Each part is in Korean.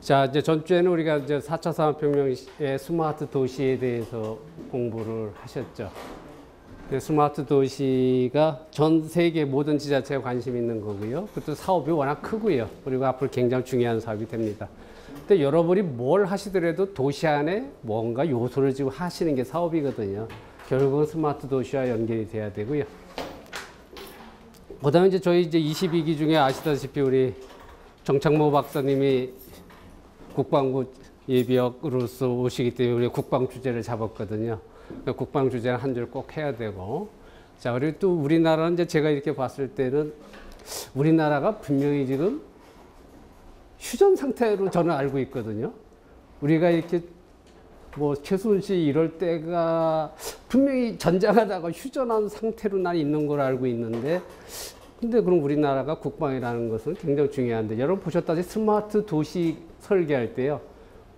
자, 이제 전주에는 우리가 이제 4차 산업혁명의 스마트 도시에 대해서 공부를 하셨죠. 스마트 도시가 전 세계 모든 지자체에 관심 있는 거고요. 그것도 사업이 워낙 크고요. 그리고 앞으로 굉장히 중요한 사업이 됩니다. 근데 여러분이 뭘 하시더라도 도시 안에 뭔가 요소를 지금 하시는 게 사업이거든요. 결국은 스마트 도시와 연결이 돼야 되고요. 그 다음에 이제 저희 이제 22기 중에 아시다시피 우리 정창모 박사님이 국방부 예비역으로서 오시기 때문에 우리 국방 주제를 잡았거든요. 국방 주제는 한 줄 꼭 해야 되고. 자, 그리고 또 우리나라는 이제 제가 이렇게 봤을 때는 우리나라가 분명히 지금 휴전 상태로 저는 알고 있거든요. 우리가 이렇게 뭐 최순실 이럴 때가 분명히 전쟁하다가 휴전한 상태로 난 있는 걸 알고 있는데, 근데 그럼 우리나라가 국방이라는 것은 굉장히 중요한데, 여러분 보셨다시피 스마트 도시 설계할 때요,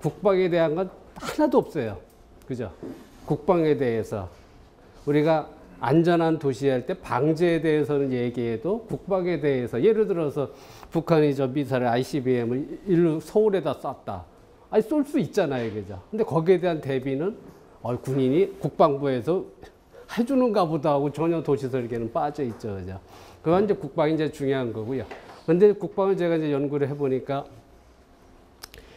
국방에 대한 건 하나도 없어요. 그죠? 국방에 대해서 우리가 안전한 도시 할 때 방제에 대해서는 얘기해도 국방에 대해서, 예를 들어서 북한이 저 미사일 ICBM을 일로 서울에다 쐈다. 아니 쏠 수 있잖아요, 그죠? 근데 거기에 대한 대비는 군인이 국방부에서 해주는가 보다 하고 전혀 도시 설계는 빠져 있죠, 그죠? 그건 이제 국방이 이제 중요한 거고요. 근데 국방을 제가 이제 연구를 해보니까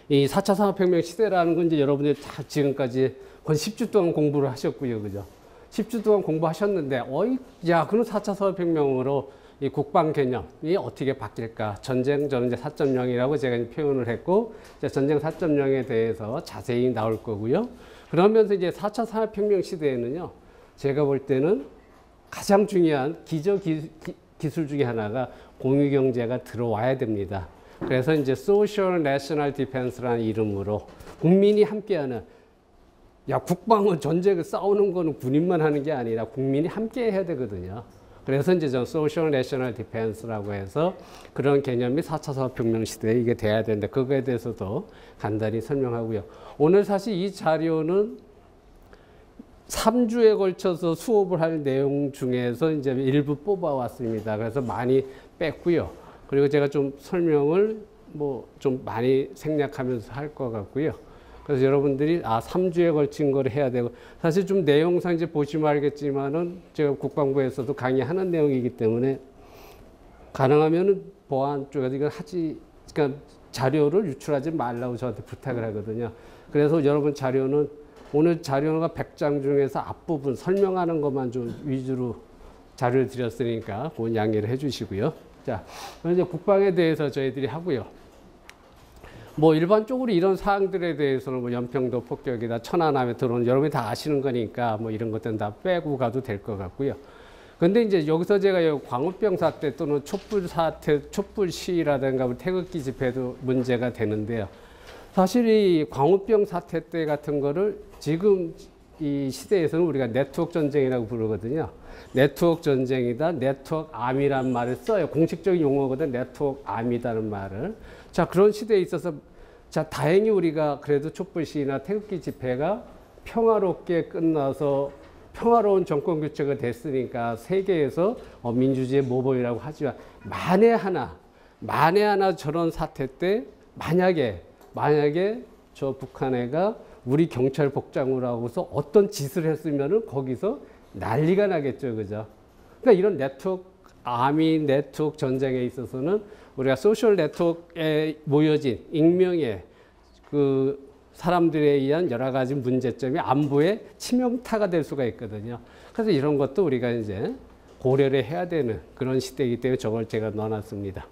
이 4차 산업혁명 시대라는 건 이제 여러분들이 다 지금까지 거의 10주 동안 공부를 하셨고요, 그죠? 10주 동안 공부하셨는데, 야, 그럼 4차 산업혁명으로 이 국방 개념이 어떻게 바뀔까? 전쟁, 저는 이제 4.0이라고 제가 표현을 했고, 이제 전쟁 4.0에 대해서 자세히 나올 거고요. 그러면서 이제 4차 산업혁명 시대에는요, 제가 볼 때는 가장 중요한 기술 중에 하나가 공유경제가 들어와야 됩니다. 그래서 이제 Social National Defense라는 이름으로 국민이 함께하는, 야, 국방은 전쟁을 싸우는 거는 군인만 하는 게 아니라 국민이 함께 해야 되거든요. 그래서 이제 전 Social National Defense라고 해서 그런 개념이 4차 산업혁명 시대에 이게 돼야 되는데, 그거에 대해서도 간단히 설명하고요. 오늘 사실 이 자료는 3주에 걸쳐서 수업을 할 내용 중에서 이제 일부 뽑아왔습니다. 그래서 많이 뺐고요. 그리고 제가 좀 설명을 뭐 좀 많이 생략하면서 할 것 같고요. 그래서 여러분들이 3주에 걸친 걸 해야 되고, 사실 좀 내용상 이제 보시면 알겠지만은 제가 국방부에서도 강의하는 내용이기 때문에 가능하면은 보안 쪽에서 이걸 그러니까 자료를 유출하지 말라고 저한테 부탁을 하거든요. 그래서 여러분 자료는 오늘 자료가 100장 중에서 앞부분 설명하는 것만 좀 위주로 자료를 드렸으니까 그건 양해를 해 주시고요. 자, 이제 국방에 대해서 저희들이 하고요. 뭐 일반적으로 이런 사항들에 대해서는 뭐 연평도 폭격이다, 천안함에 들어오는, 여러분이 다 아시는 거니까 뭐 이런 것들은 다 빼고 가도 될 것 같고요. 근데 이제 여기서 제가 광우병 사태 또는 촛불 사태, 촛불 시위라든가 태극기 집회도 문제가 되는데요. 사실 이 광우병 사태 때 같은 거를 지금 이 시대에서는 우리가 네트워크 전쟁이라고 부르거든요. 네트워크 전쟁이다, 네트워크 암이란 말을 써요. 공식적인 용어거든, 네트워크 암이라는 말을. 자, 그런 시대에 있어서, 자, 다행히 우리가 그래도 촛불 시위나 태극기 집회가 평화롭게 끝나서 평화로운 정권 교체가 됐으니까 세계에서 민주주의의 모범이라고 하지만, 만에 하나 저런 사태 때 만약에 저 북한애가 우리 경찰 복장을 하고서 어떤 짓을 했으면은 거기서 난리가 나겠죠, 그죠? 그러니까 이런 네트워크 암이, 네트워크 전쟁에 있어서는 우리가 소셜 네트워크에 모여진 익명의 그 사람들에 의한 여러 가지 문제점이 안보에 치명타가 될 수가 있거든요. 그래서 이런 것도 우리가 이제 고려를 해야 되는 그런 시대이기 때문에 저걸 제가 넣어놨습니다.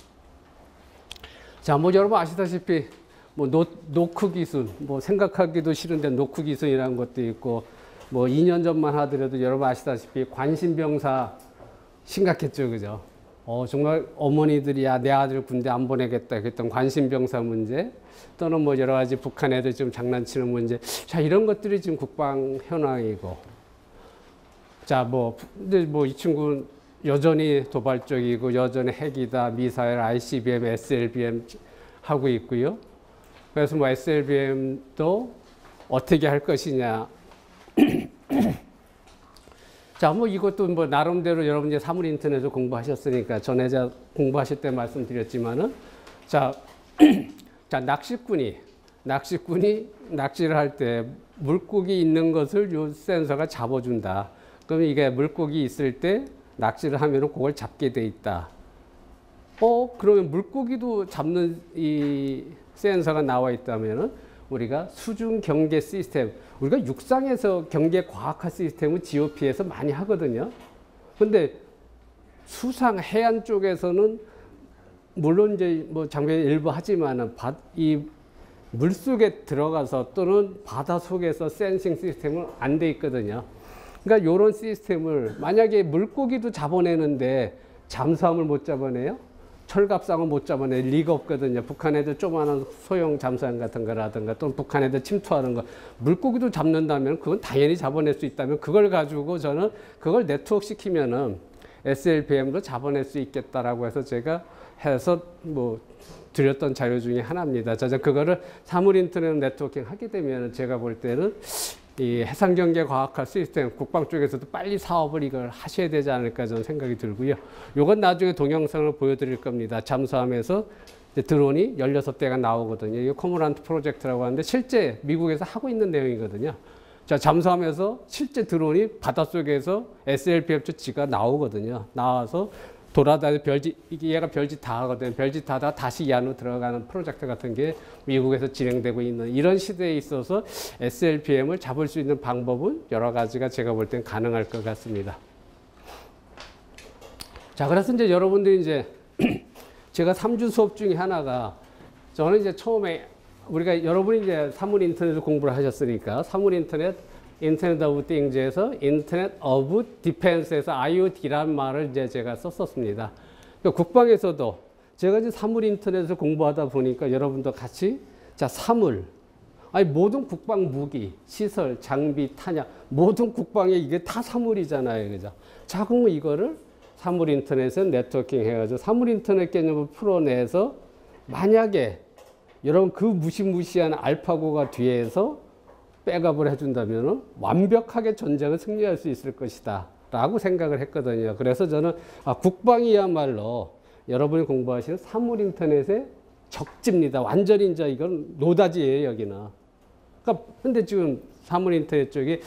자, 뭐 여러분 아시다시피 뭐 노크 기술, 뭐 생각하기도 싫은데 노크 기술이라는 것도 있고, 뭐 2년 전만 하더라도 여러분 아시다시피 관심병사 심각했죠, 그죠? 정말 어머니들이 내 아들 군대 안 보내겠다 했던 관심병사 문제, 또는 뭐 여러 가지 북한 애들 좀 장난치는 문제. 자, 이런 것들이 지금 국방 현황이고, 자, 근데 이 친구는 여전히 도발적이고 여전히 핵이다, 미사일, ICBM, SLBM 하고 있고요. 그래서 뭐 SLBM도 어떻게 할 것이냐. 자, 뭐 이것도 뭐 나름대로 여러분 이제 사물 인터넷을 공부하셨으니까 전에 제가 공부하실 때 말씀드렸지만은, 자, 자, 낚시꾼이 낚시꾼이 낚시를 할 때 물고기 있는 것을 요 센서가 잡아준다. 그러면 이게 물고기 있을 때 낚시를 하면은 그걸 잡게 돼 있다. 그러면 물고기도 잡는 이 센서가 나와 있다면은 우리가 수중 경계 시스템, 우리가 육상에서 경계 과학화 시스템은 GOP에서 많이 하거든요. 근데 수상 해안 쪽에서는 물론 이제 뭐 장비에 일부 하지만은 이 물속에 들어가서 또는 바다 속에서 센싱 시스템은 안 돼 있거든요. 그러니까 이런 시스템을 만약에 물고기도 잡아내는데 잠수함을 못 잡아내요? 철갑상을 못 잡아낼 리가 없거든요. 북한에도 조그마한 소형 잠수함 같은 거라든가 또는 북한에도 침투하는 거 물고기도 잡는다면 그건 당연히 잡아낼 수 있다면 그걸 가지고 저는 그걸 네트워크 시키면은 SLBM으로 잡아낼 수 있겠다라고 해서 제가 해서 뭐 드렸던 자료 중에 하나입니다. 그거를 사물 인터넷 네트워킹 하게 되면 제가 볼 때는 이 해상경제 과학화 시스템 국방 쪽에서도 빨리 사업을 이걸 하셔야 되지 않을까 저는 생각이 들고요. 요건 나중에 동영상을 보여드릴 겁니다. 잠수함에서 드론이 16대가 나오거든요. 이게 코모란트 프로젝트라고 하는데 실제 미국에서 하고 있는 내용이거든요. 자, 잠수함에서 실제 드론이 바닷속에서 SLBM 조치가 나오거든요. 나와서 돌아다니 얘가 별짓 다 하거든요. 별짓 다 하다가 다시 이 안으로 들어가는 프로젝트 같은 게 미국에서 진행되고 있는 이런 시대에 있어서 SLBM을 잡을 수 있는 방법은 여러 가지가 제가 볼 땐 가능할 것 같습니다. 자, 그래서 이제 여러분들이 이제 제가 3주 수업 중에 하나가 저는 이제 처음에 우리가 여러분이 이제 사물 인터넷을 공부를 하셨으니까 사물 인터넷 오브 띵즈에서 인터넷 오브 디펜스에서 IoT라는 말을 이제 제가 썼었습니다. 그러니까 국방에서도 제가 이제 사물 인터넷을 공부하다 보니까 여러분도 같이 자, 사물. 모든 국방 무기, 시설, 장비, 탄약, 모든 국방에 이게 다 사물이잖아요. 그죠? 자, 그러면 이거를 사물 인터넷에 네트워킹 해가지고 사물 인터넷 개념을 풀어내서 만약에 여러분 그 무시무시한 알파고가 뒤에서 백업을 해준다면 완벽하게 전쟁을 승리할 수 있을 것이다 라고 생각을 했거든요. 그래서 저는 국방이야말로 여러분이 공부하시는 사물 인터넷의 적지입니다. 완전히 이제 이건 노다지예요, 여기는. 그러니까 근데 지금 사물 인터넷 쪽이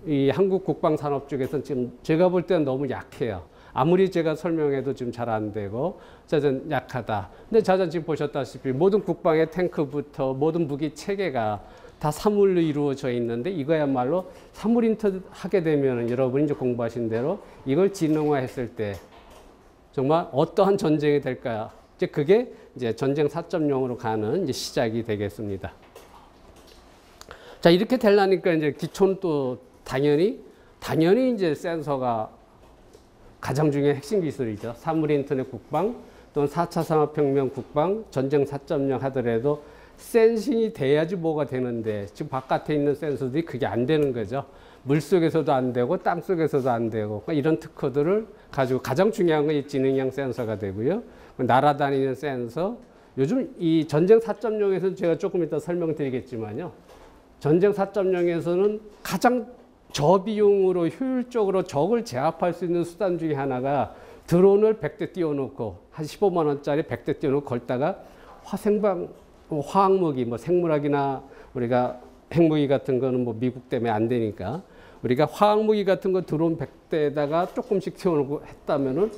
이 한국 국방 산업 쪽에서는 지금 제가 볼 때는 너무 약해요. 아무리 제가 설명해도 지금 잘 안 되고 자전 약하다. 근데 자전 지금 보셨다시피 모든 국방의 탱크부터 모든 무기 체계가 다 사물로 이루어져 있는데 이거야말로 사물 인터넷 하게 되면 여러분이 이제 공부하신 대로 이걸 지능화했을 때 정말 어떠한 전쟁이 될까? 이제 그게 이제 전쟁 4.0으로 가는 이제 시작이 되겠습니다. 자, 이렇게 되려니까 이제 기초는 또 당연히 이제 센서가 가장 중요한 핵심 기술이죠. 사물 인터넷 국방 또는 4차 산업혁명 국방 전쟁 4.0 하더라도 센싱이 돼야지 뭐가 되는데 지금 바깥에 있는 센서들이 그게 안 되는 거죠. 물속에서도 안 되고 땅속에서도 안 되고 그러니까 이런 특허들을 가지고 가장 중요한 건 이 지능형 센서가 되고요. 날아다니는 센서 요즘 이 전쟁 4.0에서 제가 조금 이따 설명드리겠지만요. 전쟁 4.0에서는 가장 저비용으로 효율적으로 적을 제압할 수 있는 수단 중에 하나가 드론을 100대 띄워놓고 한 15만 원짜리 100대 띄워놓고 걸다가 화학무기, 뭐 생물학이나 우리가 핵무기 같은 거는 뭐 미국 때문에 안 되니까 우리가 화학무기 같은 거 드론 100대에다가 조금씩 띄워놓고 했다면은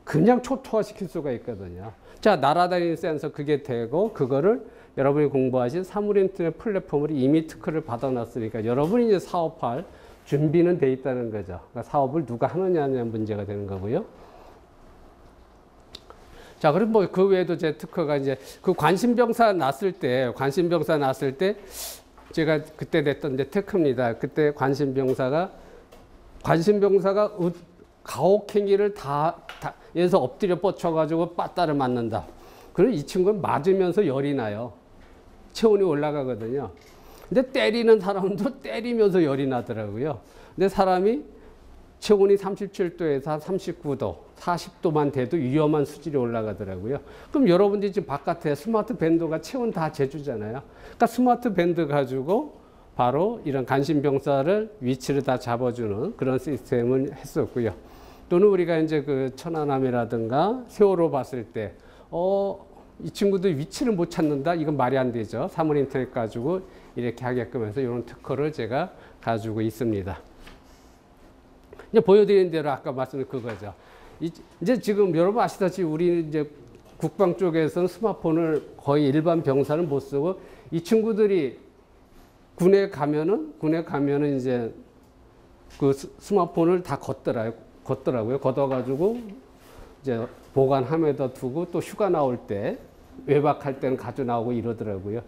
그냥 초토화시킬 수가 있거든요. 자, 날아다니는 센서 그게 되고 그거를 여러분이 공부하신 사물 인터넷 플랫폼으로 이미 특허를 받아놨으니까 여러분이 이제 사업할 준비는 돼 있다는 거죠. 그러니까 사업을 누가 하느냐는 문제가 되는 거고요. 자, 그럼 뭐 그 외에도 제 특허가 이제 그 관심병사 났을 때 제가 그때 냈던 이제 특허입니다. 그때 관심병사가 가혹행위를 에서 엎드려 뻗쳐가지고 빠따를 맞는다. 그럼 이 친구는 맞으면서 열이 나요. 체온이 올라가거든요. 근데 때리는 사람도 때리면서 열이 나더라고요. 근데 사람이 체온이 37도에서 한 39도, 40도만 돼도 위험한 수질이 올라가더라고요. 그럼 여러분들이 지금 바깥에 스마트 밴드가 체온 다 재주잖아요. 그러니까 스마트 밴드 가지고 바로 이런 간신병사를 위치를 다 잡아주는 그런 시스템을 했었고요. 또는 우리가 이제 그 천안함이라든가 세월호 봤을 때, 이 친구들 위치를 못 찾는다? 이건 말이 안 되죠. 사물 인터넷 가지고 이렇게 하게끔 해서 이런 특허를 제가 가지고 있습니다. 이제 보여드린 대로 아까 말씀드린 그거죠. 이제 지금 여러분 아시다시피 우리 이제 국방 쪽에서는 스마트폰을 거의 일반 병사는 못 쓰고 이 친구들이 군에 가면은 이제 그 스마트폰을 다 걷더라고요. 걷어가지고 이제 보관함에다 두고 또 휴가 나올 때 외박할 때는 가져 나오고 이러더라고요.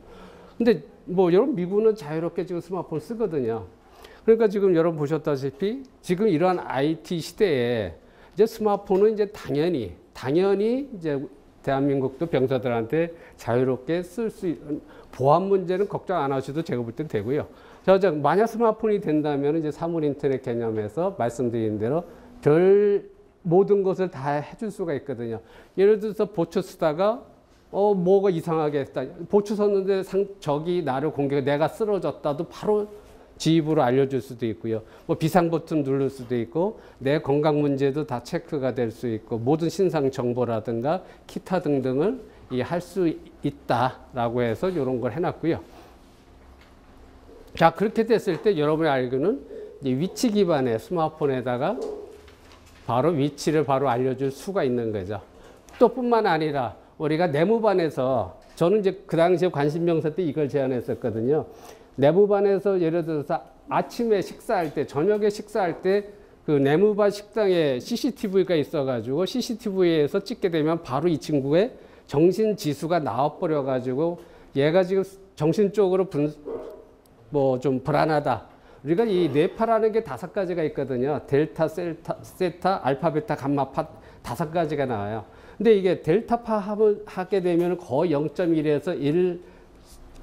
근데 뭐 여러분 미국은 자유롭게 지금 스마트폰 쓰거든요. 그러니까 지금 여러분 보셨다시피 지금 이러한 IT 시대에 이제 스마트폰은 이제 당연히 이제 대한민국도 병사들한테 자유롭게 쓸 수 있는 보안 문제는 걱정 안 하셔도 제가 볼 땐 되고요. 자, 만약 스마트폰이 된다면 이제 사물 인터넷 개념에서 말씀드린 대로 별 모든 것을 다 해줄 수가 있거든요. 예를 들어서 보초 쓰다가 뭐가 이상하게 했다. 보초 썼는데 적이 나를 공격해 내가 쓰러졌다도 바로 지휘부로 알려줄 수도 있고요. 뭐 비상 버튼 누를 수도 있고 내 건강 문제도 다 체크가 될 수 있고 모든 신상 정보라든가 기타 등등을 할 수 있다라고 해서 이런 걸 해놨고요. 자, 그렇게 됐을 때 여러분이 알고는 위치 기반의 스마트폰에다가 바로 위치를 바로 알려줄 수가 있는 거죠. 또 뿐만 아니라 우리가 내무반에서 저는 이제 그 당시에 관심병사 때 이걸 제안했었거든요. 내무반에서 예를 들어서 아침에 식사할 때, 저녁에 식사할 때 그 내무반 식당에 CCTV가 있어가지고 CCTV에서 찍게 되면 바로 이 친구의 정신 지수가 나와버려가지고 얘가 지금 정신적으로 뭐 좀 불안하다. 우리가 이 뇌파라는 게 5가지가 있거든요. 델타, 세타, 알파, 베타, 감마, 파 5가지가 나와요. 근데 이게 델타파 하게 되면 거의 0.1에서 1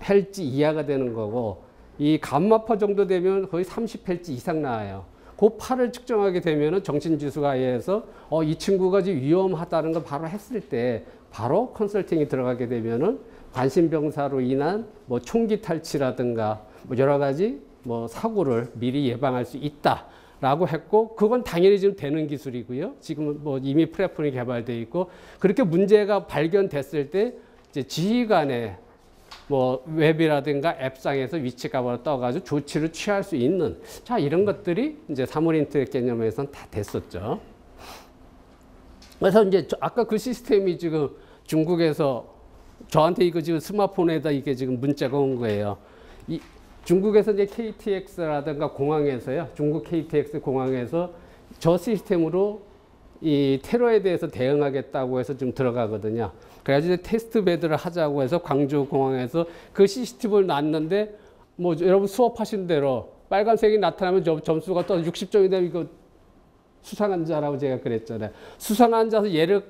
헬지 이하가 되는 거고 이 감마파 정도 되면 거의 30 헬지 이상 나와요. 그 파를 측정하게 되면 정신지수가 의해서 이 친구가 지금 위험하다는 걸 바로 했을 때 바로 컨설팅이 들어가게 되면은 관심병사로 인한 뭐 총기 탈취라든가 뭐 여러 가지 뭐 사고를 미리 예방할 수 있다라고 했고 그건 당연히 지금 되는 기술이고요. 지금 뭐 이미 플랫폼이 개발되어 있고 그렇게 문제가 발견됐을 때 이제 지휘관의 뭐 웹이라든가 앱상에서 위치값으로 떠가지고 조치를 취할 수 있는 자 이런 것들이 이제 사물 인터넷 개념에서는 다 됐었죠. 그래서 이제 아까 그 시스템이 지금 중국에서 저한테 이거 지금 스마트폰에다 이게 지금 문자가 온 거예요. 중국에서 이제 KTX라든가 공항에서요. 중국 KTX 공항에서 저 시스템으로 이 테러에 대해서 대응하겠다고 해서 좀 들어가거든요. 그래가지고 테스트 베드를 하자고 해서 광주 공항에서 그 CCTV를 놨는데 뭐 여러분 수업하신 대로 빨간색이 나타나면 점수가 또 60점이 되면 이거 수상한 자라고 제가 그랬잖아요. 수상한 자서 얘를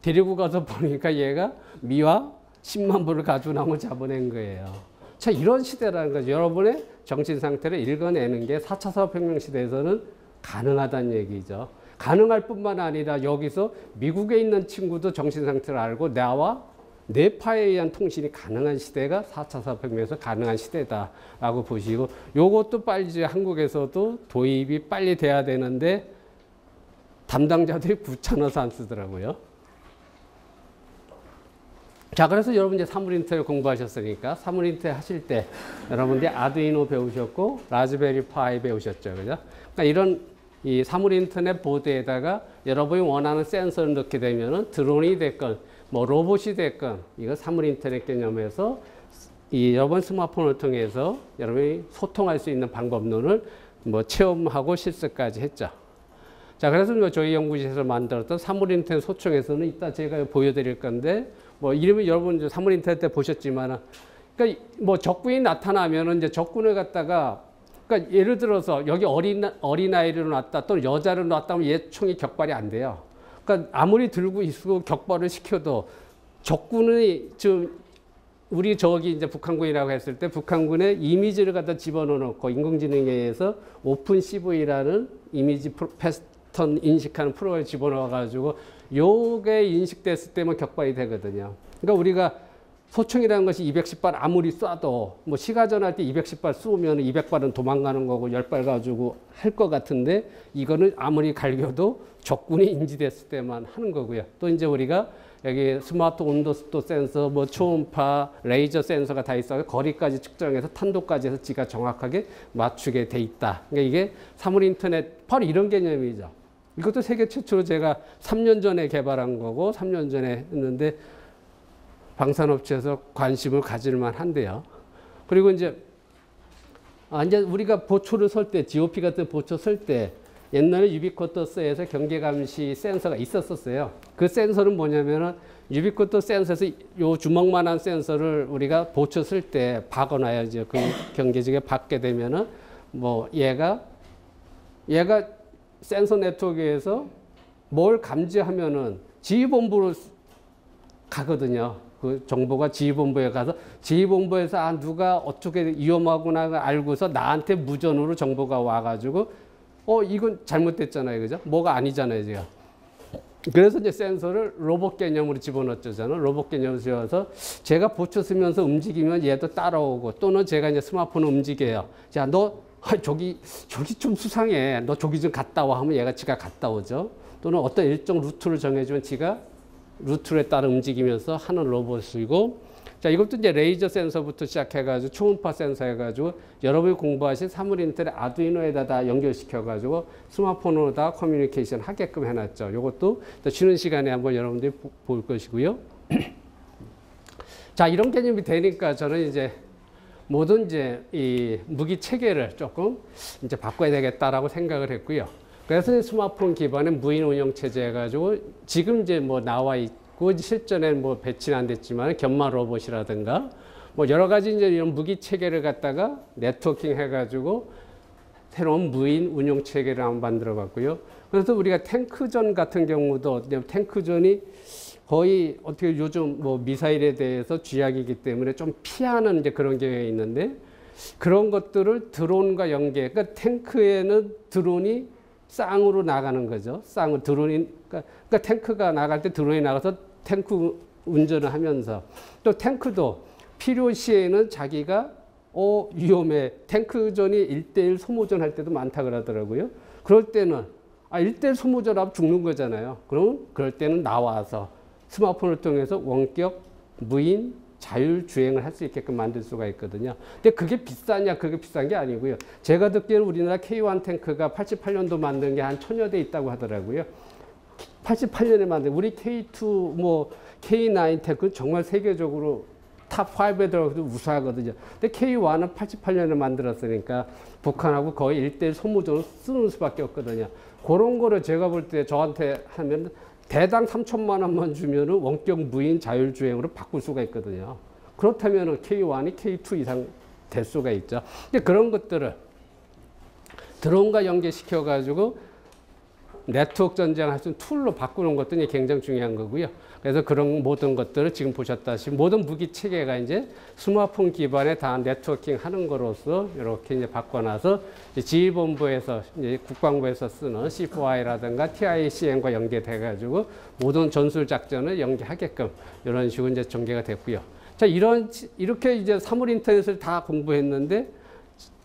데리고 가서 보니까 얘가 미화 10만 불을 가지고 나온 걸 잡아낸 거예요. 자, 이런 시대라는 거죠. 여러분의 정신 상태를 읽어내는 게 4차 산업혁명 시대에서는 가능하다는 얘기죠. 가능할 뿐만 아니라 여기서 미국에 있는 친구도 정신 상태를 알고 나와 뇌파에 의한 통신이 가능한 시대가 4차 산업혁명에서 가능한 시대다라고 보시고 요것도 빨리 이제 한국에서도 도입이 빨리 돼야 되는데 담당자들이 귀찮아서 안 쓰더라고요. 자, 그래서 여러분 이제 사물 인터넷 공부하셨으니까 사물 인터넷 하실 때 여러분들이 아두이노 배우셨고 라즈베리 파이 배우셨죠. 그죠? 그러니까 이런 이 사물 인터넷 보드에다가 여러분이 원하는 센서를 넣게 되면은 드론이 됐건 뭐 로봇이 됐건 이거 사물 인터넷 개념에서 이 여러분 스마트폰을 통해서 여러분이 소통할 수 있는 방법론을 뭐 체험하고 실습까지 했죠. 자, 그래서 뭐 저희 연구실에서 만들었던 사물 인터넷 소총에서는 이따 제가 보여드릴 건데 뭐 이름은 여러분 이제 사물 인터넷 때 보셨지만은 그러니까 뭐 적군이 나타나면은 이제 적군을 갖다가 그러니까 예를 들어서 여기 어린아이를 놨다 또는 여자를 놨다 하면 얘 총이 격발이 안 돼요. 그러니까 아무리 들고 있고 격발을 시켜도 적군의 좀 우리 저기 이제 북한군이라고 했을 때 북한군의 이미지를 갖다 집어넣어 놓고 인공지능에 의해서 오픈 CV라는 이미지 패턴 인식하는 프로그램을 집어넣어 가지고 요게 인식됐을 때만 격발이 되거든요. 그러니까 우리가 소총이라는 것이 210발 아무리 쏴도 뭐 시가전할 때 210발 쏘면 200발은 도망가는 거고 10발 가지고 할 것 같은데 이거는 아무리 갈겨도 적군이 인지됐을 때만 하는 거고요. 또 이제 우리가 여기 스마트 온도 습도 센서, 뭐 초음파, 레이저 센서가 다 있어 거리까지 측정해서 탄도까지 해서 지가 정확하게 맞추게 돼 있다. 그러니까 이게 사물 인터넷 바로 이런 개념이죠. 이것도 세계 최초로 제가 3년 전에 개발한 거고 3년 전에 했는데 방산업체에서 관심을 가질만 한데요. 그리고 이제 우리가 보초를 설 때, GOP 같은 보초 설 때 옛날에 유비쿼터스에서 경계 감시 센서가 있었어요. 그 센서는 뭐냐면은 유비쿼터 센서에서 요 주먹만한 센서를 우리가 보초 쓸 때 박아놔야죠. 그 경계지에 박게 되면은 뭐 얘가 센서 네트워크에서 뭘 감지하면은 지휘본부로 가거든요. 그 정보가 지휘본부에 가서 지휘본부에서 누가 어떻게 위험하구나 알고서 나한테 무전으로 정보가 와가지고 이건 잘못됐잖아요. 그죠? 뭐가 아니잖아요. 제가. 그래서 이제 센서를 로봇 개념으로 집어넣었잖아요. 로봇 개념으로 집어넣어서 제가 보초 쓰면서 움직이면 얘도 따라오고 또는 제가 이제 스마트폰을 움직여요. 자, 너 저기 좀 수상해. 너 저기 좀 갔다 와 하면 얘가 지가 갔다 오죠. 또는 어떤 일정 루트를 정해주면 지가 루트에 따라 움직이면서 하는 로봇이고, 자, 이것도 이제 레이저 센서부터 시작해가지고 초음파 센서 해가지고 여러분이 공부하신 사물 인터넷 아두이노에다 다 연결시켜가지고 스마트폰으로 다 커뮤니케이션 하게끔 해놨죠. 이것도 쉬는 시간에 한번 여러분들이 볼 것이고요. 자, 이런 개념이 되니까 저는 이제 모든 이제 이 무기 체계를 조금 이제 바꿔야 되겠다라고 생각을 했고요. 그래서 스마트폰 기반의 무인 운영 체제 해가지고 지금 이제 뭐 나와 있고 실전에 뭐 배치는 안 됐지만 견마 로봇이라든가 뭐 여러 가지 이제 이런 무기 체계를 갖다가 네트워킹 해가지고 새로운 무인 운영 체계를 한번 만들어 봤고요. 그래서 우리가 탱크전 같은 경우도 탱크전이 거의 어떻게 요즘 뭐 미사일에 대해서 쥐약이기 때문에 좀 피하는 이제 그런 경향이 있는데 그런 것들을 드론과 연계, 그러니까 탱크에는 드론이 쌍으로 나가는 거죠. 쌍으로 드론이, 그러니까 탱크가 나갈 때 드론이 나가서 탱크 운전을 하면서 또 탱크도 필요 시에는 자기가 위험해. 탱크전이 1대1 소모전 할 때도 많다 그러더라고요. 그럴 때는 1대1 소모전하면 죽는 거잖아요. 그럼 그럴 때는 나와서 스마트폰을 통해서 원격 무인 자율주행을 할 수 있게끔 만들 수가 있거든요. 근데 그게 비싸냐? 그게 비싼 게 아니고요. 제가 듣기에는 우리나라 K1 탱크가 88년도 만든 게 한 1000여 대 있다고 하더라고요. 88년에 만든 우리 K2 뭐 K9 탱크는 정말 세계적으로 탑5에 들어가도 우수하거든요. 근데 K1은 88년에 만들었으니까 북한하고 거의 1대1 소모전을 쓰는 수밖에 없거든요. 그런 거를 제가 볼 때 저한테 하면 대당 3천만 원만 주면은 원격 무인 자율주행으로 바꿀 수가 있거든요. 그렇다면은 K1이 K2 이상 될 수가 있죠. 근데 그런 것들을 드론과 연계시켜가지고 네트워크 전쟁할 수 있는 툴로 바꾸는 것도 굉장히 중요한 거고요. 그래서 그런 모든 것들을 지금 보셨다시피 모든 무기 체계가 이제 스마트폰 기반에 다 네트워킹 하는 거로서 이렇게 이제 바꿔놔서 지휘본부에서 이제 국방부에서 쓰는 C4I라든가 TICM과 연계돼가지고 모든 전술 작전을 연계하게끔 이런 식으로 이제 전개가 됐고요. 자, 이렇게 이제 사물 인터넷을 다 공부했는데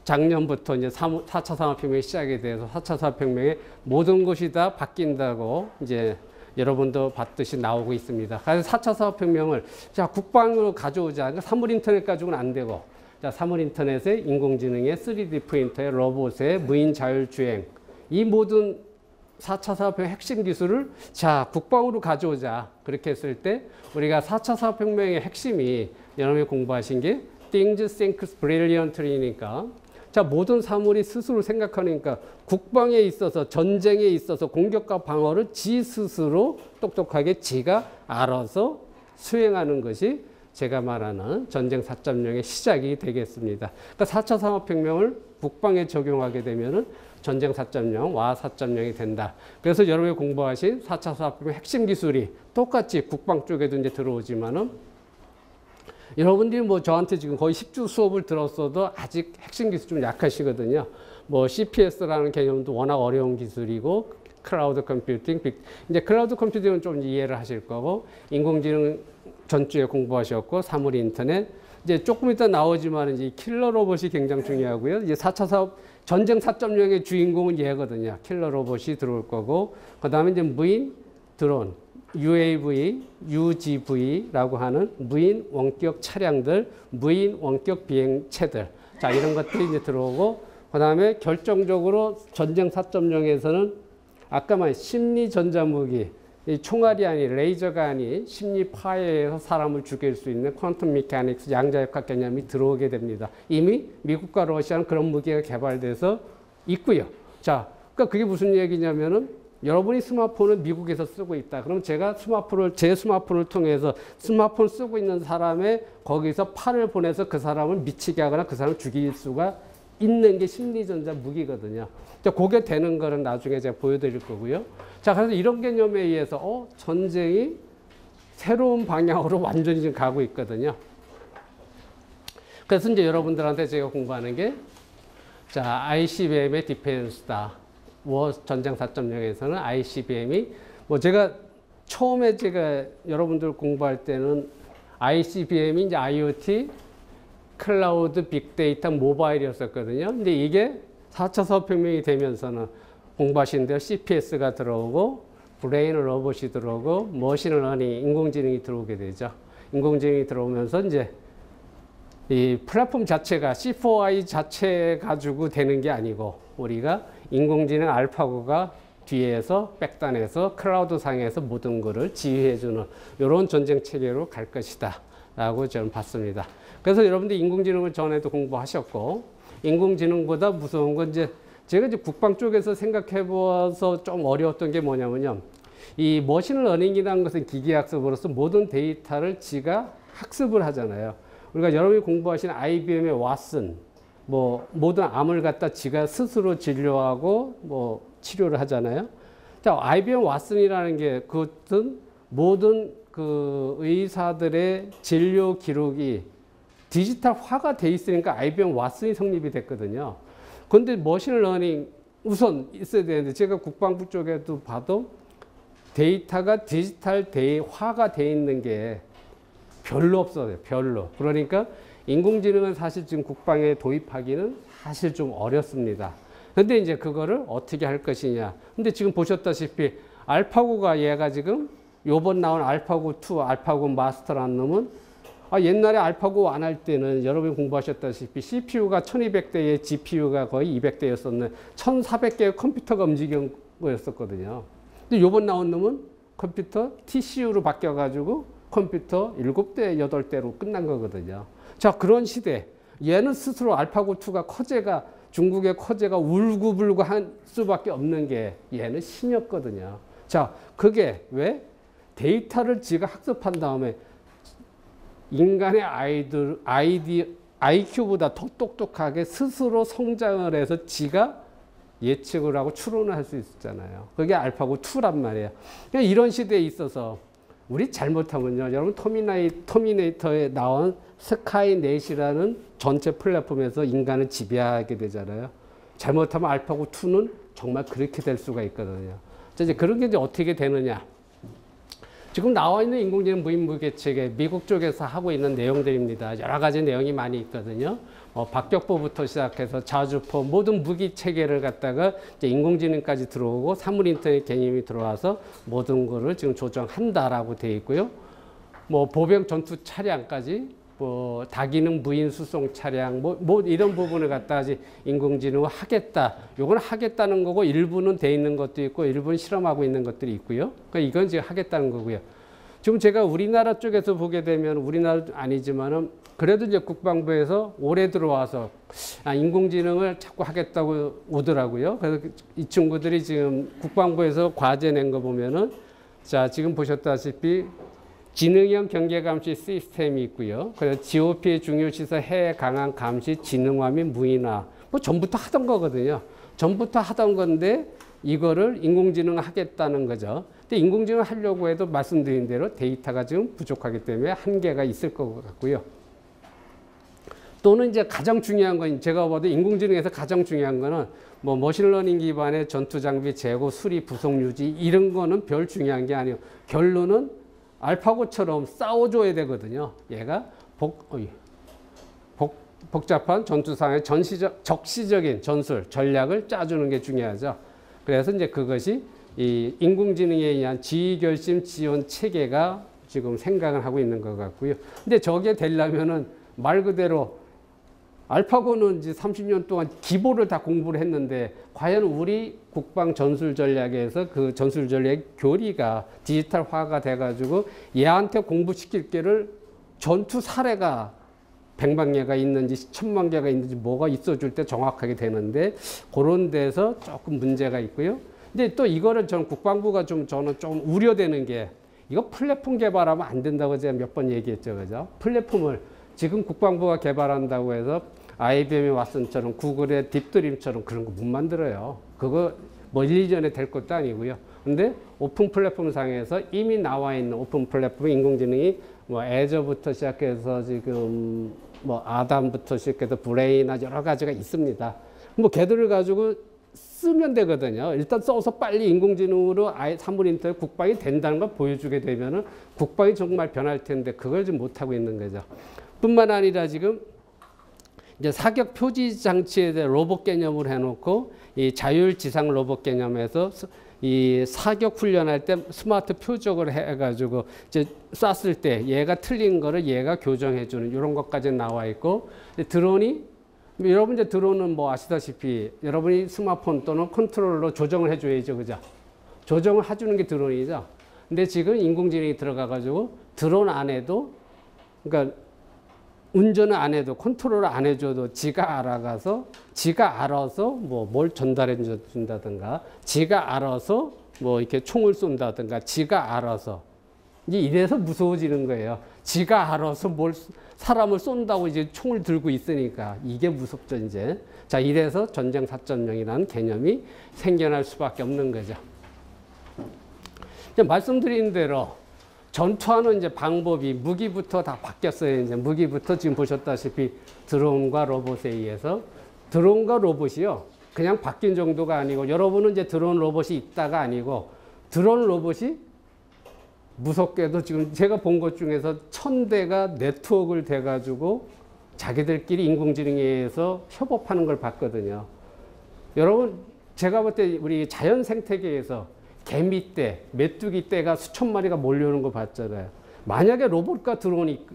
작년부터 이제 4차 산업혁명이 시작이 돼서 4차 산업혁명에 모든 것이 다 바뀐다고 이제 여러분도 봤듯이 나오고 있습니다. 그래서 4차 산업혁명을 자, 국방으로 가져오자. 그러니까 사물 인터넷 가지고는 안 되고 자, 사물 인터넷에 인공지능에 3D 프린터에 로봇에 무인 자율주행 이 모든 4차 산업혁명 핵심 기술을 자, 국방으로 가져오자. 그렇게 했을 때 우리가 4차 산업혁명의 핵심이 여러분이 공부하신 게 Things Think Brilliantly니까 자, 모든 사물이 스스로 생각하니까 국방에 있어서 전쟁에 있어서 공격과 방어를 지 스스로 똑똑하게 지가 알아서 수행하는 것이 제가 말하는 전쟁 4.0의 시작이 되겠습니다. 그러니까 4차 산업혁명을 국방에 적용하게 되면은 전쟁 4.0, 와 4.0이 된다. 그래서 여러분이 공부하신 4차 산업혁명 핵심 기술이 똑같이 국방 쪽에도 이제 들어오지만은 여러분들이 뭐 저한테 지금 거의 10주 수업을 들었어도 아직 핵심 기술 좀 약하시거든요. 뭐 CPS라는 개념도 워낙 어려운 기술이고 클라우드 컴퓨팅, 이제 클라우드 컴퓨팅은 좀 이해를 하실 거고 인공지능 전주에 공부하셨고 사물 인터넷 이제 조금 이따 나오지만 이제 킬러 로봇이 굉장히 중요하고요. 이제 4차 사업 전쟁 4.0의 주인공은 얘거든요. 킬러 로봇이 들어올 거고 그다음에 이제 무인 드론 UAV, UGV라고 하는 무인 원격 차량들, 무인 원격 비행체들. 자, 이런 것들이 이제 들어오고, 그 다음에 결정적으로 전쟁 4.0에서는 아까 말한 심리 전자무기, 이 총알이 아닌 레이저가 아닌 심리 파괴해서 사람을 죽일 수 있는 퀀텀 메카닉스 양자역학 개념이 들어오게 됩니다. 이미 미국과 러시아는 그런 무기가 개발돼서 있고요. 자, 그러니까 그게 무슨 얘기냐면은 여러분이 스마트폰을 미국에서 쓰고 있다. 그럼 제가 제 스마트폰을 통해서 스마트폰 쓰고 있는 사람의 거기서 팔을 보내서 그 사람을 미치게 하거나 그 사람을 죽일 수가 있는 게 심리전자 무기거든요. 자, 그게 되는 거는 나중에 제가 보여드릴 거고요. 자, 그래서 이런 개념에 의해서 전쟁이 새로운 방향으로 완전히 지금 가고 있거든요. 그래서 이제 여러분들한테 제가 공부하는 게 자, ICBM의 디펜스다. 전쟁 4.0에서는 ICBM이 제가 처음에 여러분들 공부할 때는 ICBM이 이제 IoT, 클라우드, 빅데이터, 모바일이었었거든요. 근데 이게 4차 산업혁명이 되면서는 공부하시는 대로 CPS가 들어오고 브레인 로봇이 들어오고 머신러닝, 인공지능이 들어오게 되죠. 인공지능이 들어오면서 이제 이 플랫폼 자체가 C4I 자체 가지고 되는 게 아니고 우리가 인공지능 알파고가 뒤에서 백단에서 클라우드 상에서 모든 것을 지휘해주는 이런 전쟁 체계로 갈 것이다 라고 저는 봤습니다. 그래서 여러분들 인공지능을 전에도 공부하셨고 인공지능보다 무서운 건 제가 국방 쪽에서 생각해 보아서 좀 어려웠던 게 뭐냐면요. 이 머신러닝이라는 것은 기계학습으로서 모든 데이터를 지가 학습을 하잖아요. 우리가 여러분이 공부하시는 IBM의 왓슨, 모든 암을 갖다 지가 스스로 진료하고 치료를 하잖아요. 자, IBM 왓슨이라는 게 그것은 모든 그 의사들의 진료 기록이 디지털화가 돼 있으니까 IBM 왓슨이 성립이 됐거든요. 그런데 머신러닝 우선 있어야 되는데 제가 국방부 쪽에도 봐도 데이터가 디지털화가 돼 있는 게 별로 없어요. 별로. 그러니까 인공지능은 사실 지금 국방에 도입하기는 사실 좀 어렵습니다. 근데 이제 그거를 어떻게 할 것이냐. 근데 지금 보셨다시피 알파고가 얘가 지금 요번 나온 알파고 2, 알파고 마스터라는 놈은 옛날에 알파고 안 할 때는 여러분이 공부하셨다시피 CPU가 1200대에 GPU가 거의 200대였었는데 1400개의 컴퓨터가 움직인 거였었거든요. 근데 요번 나온 놈은 컴퓨터 TCU로 바뀌어가지고 컴퓨터 7대, 8대로 끝난 거거든요. 자, 그런 시대. 얘는 스스로 알파고2가 중국의 커제가 울고불고 한 수밖에 없는 게 얘는 신이었거든요. 자, 그게 왜? 데이터를 지가 학습한 다음에 인간의 IQ보다 더 똑똑하게 스스로 성장을 해서 지가 예측을 하고 추론을 할 수 있었잖아요. 그게 알파고 2란 말이에요. 그러니까 이런 시대에 있어서 우리 잘못하면요. 여러분 터미네이터에 나온 스카이넷이라는 전체 플랫폼에서 인간을 지배하게 되잖아요. 잘못하면 알파고 2는 정말 그렇게 될 수가 있거든요. 이제 그런 게 이제 어떻게 되느냐. 지금 나와 있는 인공지능 무인무기체계 미국 쪽에서 하고 있는 내용들입니다. 여러 가지 내용이 많이 있거든요. 박격포부터 시작해서 자주포 모든 무기 체계를 갖다가 이제 인공지능까지 들어오고 사물인터넷 개념이 들어와서 모든 거를 지금 조정한다라고 되어 있고요. 보병 전투 차량까지 다기능 무인 수송 차량 이런 부분을 갖다가 인공지능을 하겠다. 요건 하겠다는 거고 일부는 돼 있는 것도 있고 일부는 실험하고 있는 것들이 있고요. 그러니까 이건 지금 하겠다는 거고요. 지금 제가 우리나라 쪽에서 보게 되면 우리나라 아니지만은 그래도 이제 국방부에서 올해 들어와서 인공지능을 자꾸 하겠다고 오더라고요. 그래서 이 친구들이 지금 국방부에서 과제 낸 거 보면은 자, 지금 보셨다시피 지능형 경계감시 시스템이 있고요. 그래서 GOP의 중요시설 해외 강한 감시 지능화 및 무인화. 전부터 하던 거거든요. 전부터 하던 건데 이거를 인공지능 하겠다는 거죠. 근데 인공지능 하려고 해도 말씀드린 대로 데이터가 지금 부족하기 때문에 한계가 있을 것 같고요. 또는 이제 가장 중요한 건 제가 봐도 인공지능에서 가장 중요한 거는 머신러닝 기반의 전투 장비 재고, 수리, 부속 유지 이런 거는 별 중요한 게 아니에요. 결론은 알파고처럼 싸워줘야 되거든요. 얘가 복잡한 전투상의 적시적인 전술, 전략을 짜주는 게 중요하죠. 그래서 이제 그것이 이 인공지능에 의한 지휘결심 지원 체계가 지금 생각을 하고 있는 것 같고요. 근데 저게 되려면은 말 그대로 알파고는 이제 30년 동안 기보를 다 공부를 했는데 과연 우리 국방 전술 전략에서 그 전술 전략의 교리가 디지털화가 돼가지고 얘한테 공부시킬 게를 전투 사례가 100만 개가 있는지 1000만 개가 있는지 뭐가 있어줄 때 정확하게 되는데 그런 데서 조금 문제가 있고요. 근데 또 이거를 저는 국방부가 저는 좀 우려되는 게 이거 플랫폼 개발하면 안 된다고 제가 몇 번 얘기했죠. 그죠? 플랫폼을 지금 국방부가 개발한다고 해서 IBM의 왓슨처럼 구글의 딥드림처럼 그런 거 못 만들어요. 그거 뭐 1, 2년에 될 것도 아니고요. 근데 오픈 플랫폼 상에서 이미 나와 있는 오픈 플랫폼 인공지능이 뭐 애저부터 시작해서 지금 뭐 아담부터 시작해서 브레인이나 여러 가지가 있습니다. 뭐 걔들을 가지고 쓰면 되거든요. 일단 써서 빨리 인공지능으로 아예 사물인터넷 국방이 된다는 걸 보여주게 되면은 국방이 정말 변할 텐데 그걸 좀 못하고 있는 거죠. 뿐만 아니라 지금 이제 사격 표지 장치에 대해 로봇 개념을 해놓고 이 자율지상 로봇 개념에서 이 사격 훈련할 때 스마트 표적을 해가지고 이제 쐈을 때 얘가 틀린 거를 얘가 교정해주는 이런 것까지 나와 있고 드론이 여러분 이제 드론은 뭐 아시다시피 여러분이 스마트폰 또는 컨트롤러 조정을 해줘야죠, 그죠? 조정을 해주는 게 드론이죠. 근데 지금 인공지능이 들어가가지고 드론 안에도 그러니까 운전을 안 해도 컨트롤을 안 해줘도 지가 알아가서 지가 알아서 뭐 뭘 전달해 준다든가 지가 알아서 뭐 이렇게 총을 쏜다든가 지가 알아서 이제 이래서 무서워지는 거예요. 지가 알아서 뭘 사람을 쏜다고 이제 총을 들고 있으니까 이게 무섭죠 이제. 자 이래서 전쟁 4.0이라는 개념이 생겨날 수밖에 없는 거죠. 이제 말씀드린 대로. 전투하는 이제 방법이 무기부터 다 바뀌었어요. 이제 무기부터 지금 보셨다시피 드론과 로봇에 의해서 드론과 로봇이요. 그냥 바뀐 정도가 아니고 여러분은 이제 드론 로봇이 있다가 아니고 드론 로봇이 무섭게도 지금 제가 본 것 중에서 1000대가 네트워크를 돼가지고 자기들끼리 인공지능에 의해서 협업하는 걸 봤거든요. 여러분 제가 볼 때 우리 자연 생태계에서 개미떼, 메뚜기 떼가 수천 마리가 몰려오는 거 봤잖아요. 만약에 로봇과 드론이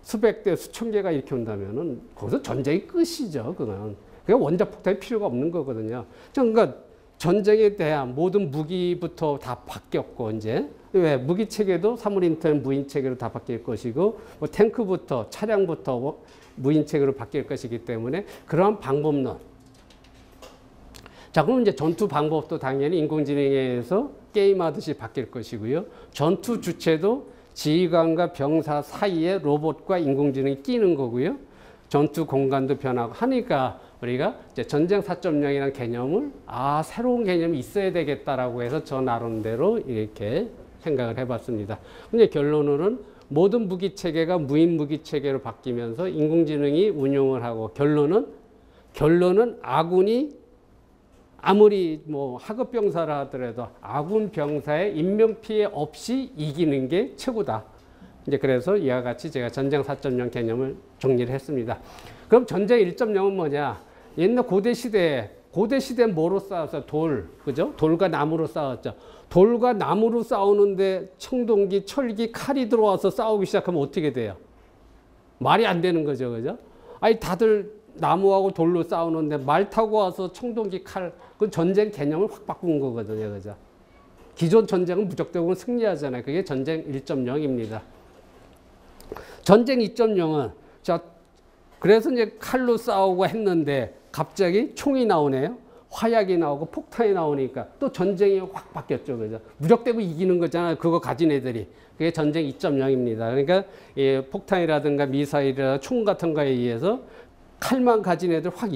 수백 대, 수천 개가 이렇게 온다면은 거기서 전쟁이 끝이죠. 그건. 그게 원자폭탄이 필요가 없는 거거든요. 그러니까 전쟁에 대한 모든 무기부터 다 바뀌었고 이제 왜 무기 체계도 사물인터넷 무인 체계로 다 바뀔 것이고 뭐 탱크부터 차량부터 무인 체계로 바뀔 것이기 때문에 그러한 방법론. 자, 그럼 이제 전투 방법도 당연히 인공지능에 의해서 게임하듯이 바뀔 것이고요. 전투 주체도 지휘관과 병사 사이에 로봇과 인공지능이 끼는 거고요. 전투 공간도 변하고 하니까 우리가 이제 전쟁 4.0이라는 개념을 새로운 개념이 있어야 되겠다라고 해서 저 나름대로 이렇게 생각을 해봤습니다. 근데 결론으로는 모든 무기 체계가 무인 무기 체계로 바뀌면서 인공지능이 운용을 하고 결론은 아군이 아무리 뭐 하급 병사라 하더라도 아군 병사의 인명 피해 없이 이기는 게 최고다. 이제 그래서 이와 같이 제가 전쟁 4.0 개념을 정리를 했습니다. 그럼 전쟁 1.0은 뭐냐? 옛날 고대 시대에 뭐로 싸웠어요? 그죠? 돌과 나무로 싸웠죠. 돌과 나무로 싸우는데 청동기, 철기, 칼이 들어와서 싸우기 시작하면 어떻게 돼요? 말이 안 되는 거죠, 그죠? 아니 다들 나무하고 돌로 싸우는데 말 타고 와서 청동기, 칼, 그 전쟁 개념을 확 바꾼 거거든요. 그죠? 기존 전쟁은 무적대적으로 승리하잖아요. 그게 전쟁 1.0입니다. 전쟁 2.0은, 자, 그래서 이제 칼로 싸우고 했는데 갑자기 총이 나오네요. 화약이 나오고 폭탄이 나오니까 또 전쟁이 확 바뀌었죠. 그죠? 무적대고 이기는 거잖아요. 그거 가진 애들이. 그게 전쟁 2.0입니다. 그러니까 이 폭탄이라든가 미사일이라든가 총 같은 거에 의해서 칼만 가진 애들 확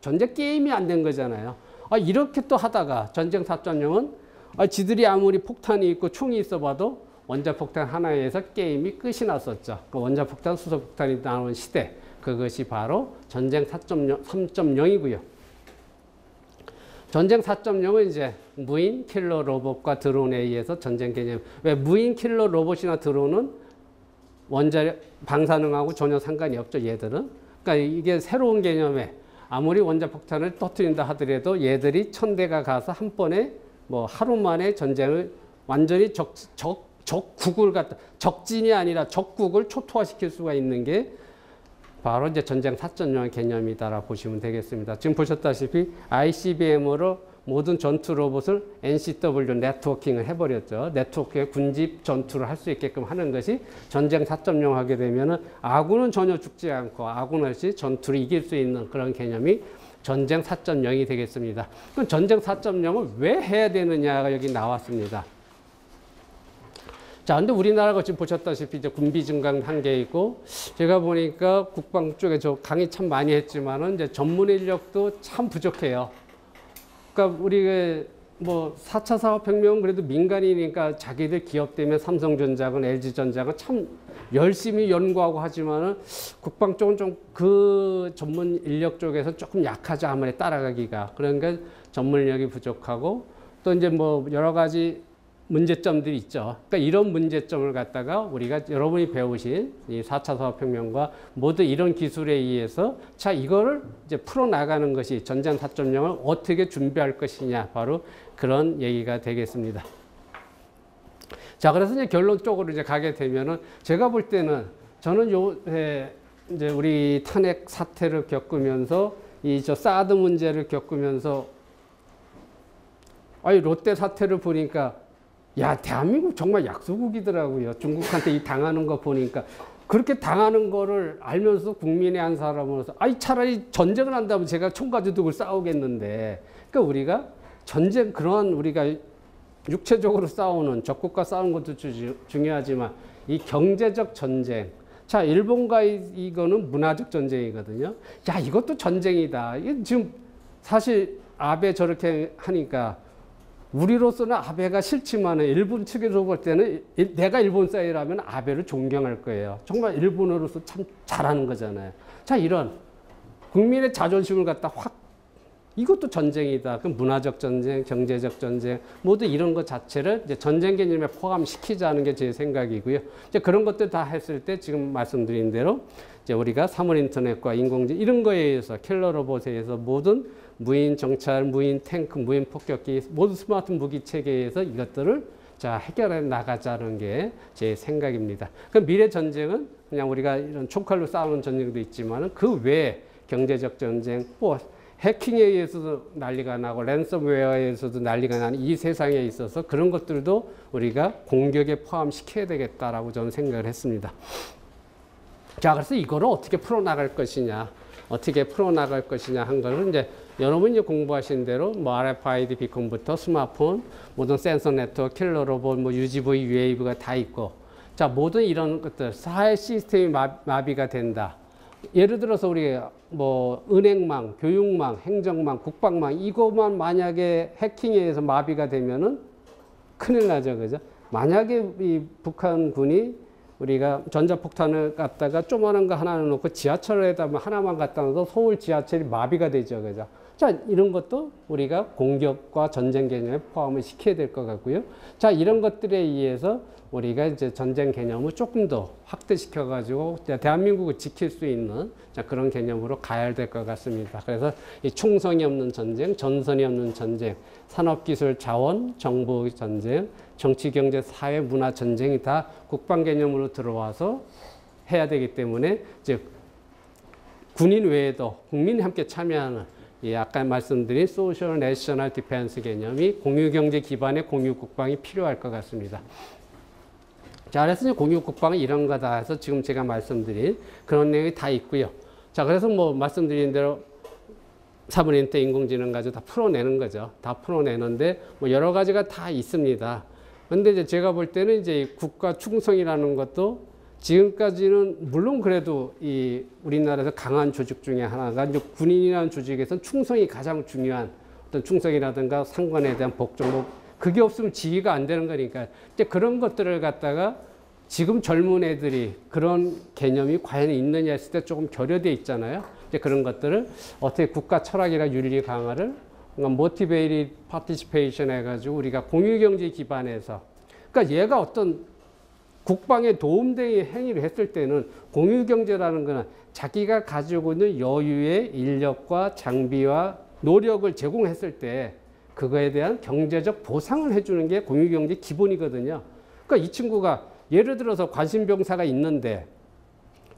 전쟁 게임이 안 된 거잖아요. 이렇게 또 하다가 전쟁 4.0은 지들이 아무리 폭탄이 있고 총이 있어 봐도 원자폭탄 하나에 의해서 게임이 끝이 났었죠. 그 원자폭탄, 수소폭탄이 나오는 시대. 그것이 바로 전쟁 3.0이고요. 전쟁 4.0은 이제 무인 킬러 로봇과 드론에 의해서 전쟁 개념. 왜 무인 킬러 로봇이나 드론은 방사능하고 전혀 상관이 없죠. 얘들은. 그러니까 이게 새로운 개념에 아무리 원자폭탄을 터뜨린다 하더라도 얘들이 1000대가 가서 한 번에 뭐 하루 만에 전쟁을 완전히 적국을 갖다 적진이 아니라 적국을 초토화시킬 수가 있는 게 바로 이제 전쟁 4.0의 개념이다라고 보시면 되겠습니다. 지금 보셨다시피 ICBM으로 모든 전투 로봇을 NCW 네트워킹을 해버렸죠. 네트워크에 군집 전투를 할 수 있게끔 하는 것이 전쟁 4.0 하게 되면은 아군은 전혀 죽지 않고 아군 없이 전투를 이길 수 있는 그런 개념이 전쟁 4.0이 되겠습니다. 그럼 전쟁 4.0을 왜 해야 되느냐가 여기 나왔습니다. 자, 근데 우리나라가 지금 보셨다시피 이제 군비 증강 한계 있고, 제가 보니까 국방 쪽에 저 강의 참 많이 했지만은 이제 전문 인력도 참 부족해요. 그러니까 우리 뭐 4차 산업혁명은 그래도 민간이니까 자기들 기업 때문에 삼성전자건 LG전자건 참 열심히 연구하고 하지만은 국방 쪽은 좀 그 전문 인력 쪽에서 조금 약하죠. 아무리 따라가기가. 그러니까 전문 인력이 부족하고 또 이제 뭐 여러 가지 문제점들이 있죠. 그러니까 이런 문제점을 갖다가 우리가 여러분이 배우신 이 4차 산업혁명과 모두 이런 기술에 의해서 자, 이거를 이제 풀어나가는 것이 전쟁 4.0을 어떻게 준비할 것이냐. 바로 그런 얘기가 되겠습니다. 자, 그래서 이제 결론 쪽으로 이제 가게 되면은 제가 볼 때는 저는 이제 우리 탄핵 사태를 겪으면서 이 사드 문제를 겪으면서 아니 롯데 사태를 보니까 야, 대한민국 정말 약소국이더라고요. 중국한테 이 당하는 거 보니까. 그렇게 당하는 거를 알면서 국민의 한 사람으로서, 아니, 차라리 전쟁을 한다면 제가 총 가지고 싸우겠는데. 그러니까 우리가 전쟁, 그러한 우리가 육체적으로 싸우는, 적국과 싸우는 것도 중요하지만, 이 경제적 전쟁. 자, 일본과 이거는 문화적 전쟁이거든요. 야, 이것도 전쟁이다. 이게 지금 사실 아베 저렇게 하니까, 우리로서는 아베가 싫지만 일본 측에서 볼 때는 내가 일본 사이라면 아베를 존경할 거예요. 정말 일본어로서 참 잘하는 거잖아요. 자, 이런 국민의 자존심을 갖다 확, 이것도 전쟁이다. 그럼 문화적 전쟁, 경제적 전쟁, 모두 이런 것 자체를 이제 전쟁 개념에 포함시키자는 게 제 생각이고요. 이제 그런 것들 다 했을 때 지금 말씀드린 대로 이제 우리가 사물 인터넷과 인공지능 이런 거에 의해서 킬러 로봇에 의해서 모든 무인 정찰, 무인 탱크, 무인 폭격기, 모든 스마트 무기 체계에서 이것들을 자, 해결해 나가자는 게 제 생각입니다. 그럼 미래 전쟁은 그냥 우리가 이런 총칼로 싸우는 전쟁도 있지만은 그 외에 경제적 전쟁, 뭐 해킹에 의해서도 난리가 나고 랜섬웨어에 의해서도 난리가 나는 이 세상에 있어서 그런 것들도 우리가 공격에 포함시켜야 되겠다라고 저는 생각을 했습니다. 자, 그래서 이거를 어떻게 풀어나갈 것이냐, 어떻게 풀어나갈 것이냐 한 거는 이제 여러분이 이제 공부하신 대로 뭐 RFID 비콘부터 스마트폰, 모든 센서 네트워크, 킬러 로봇, 뭐 UGV, UAV가 다 있고, 자, 모든 이런 것들 사회 시스템이 마비가 된다. 예를 들어서 우리 뭐 은행망, 교육망, 행정망, 국방망 이것만 만약에 해킹에 의해서 마비가 되면은 큰일 나죠, 그죠? 만약에 이 북한군이 우리가 전자폭탄을 갖다가 조그마한 거 하나 놓고 지하철에다 하나만 갖다 놔도 서울 지하철이 마비가 되죠, 그죠? 자, 이런 것도 우리가 공격과 전쟁 개념에 포함을 시켜야 될 것 같고요. 자, 이런 것들에 의해서 우리가 이제 전쟁 개념을 조금 더 확대시켜가지고 대한민국을 지킬 수 있는 자, 그런 개념으로 가야 될 것 같습니다. 그래서 이 충성이 없는 전쟁, 전선이 없는 전쟁, 산업기술 자원, 정보 전쟁, 정치, 경제, 사회, 문화 전쟁이 다 국방 개념으로 들어와서 해야 되기 때문에 이제 군인 외에도 국민이 함께 참여하는 예, 아까 말씀드린 소셜 내셔널 디펜스 개념이 공유경제 기반의 공유국방이 필요할 것 같습니다. 자, 그래서 공유국방은 이런 거다 해서 지금 제가 말씀드린 그런 내용이 다 있고요. 자, 그래서 뭐 말씀드린 대로 사물인터 인공지능 가지고 다 풀어내는 거죠. 다 풀어내는데 뭐 여러 가지가 다 있습니다. 근데 이제 제가 볼 때는 이제 국가 충성이라는 것도 지금까지는 물론 그래도 이 우리나라에서 강한 조직 중에 하나가 이제 군인이라는 조직에서는 충성이 가장 중요한 어떤 충성이라든가 상관에 대한 복종, 그게 없으면 지휘가 안 되는 거니까 이제 그런 것들을 갖다가 지금 젊은 애들이 그런 개념이 과연 있느냐 했을 때 조금 결여돼 있잖아요. 이제 그런 것들을 어떻게 국가 철학이나 윤리 강화를 모티베이티드 파티시페이션 해가지고 우리가 공유경제 기반에서 그러니까 얘가 어떤 국방에 도움되는 행위를 했을 때는 공유경제라는 것은 자기가 가지고 있는 여유의 인력과 장비와 노력을 제공했을 때 그거에 대한 경제적 보상을 해주는 게 공유경제 기본이거든요. 그러니까 이 친구가 예를 들어서 관심병사가 있는데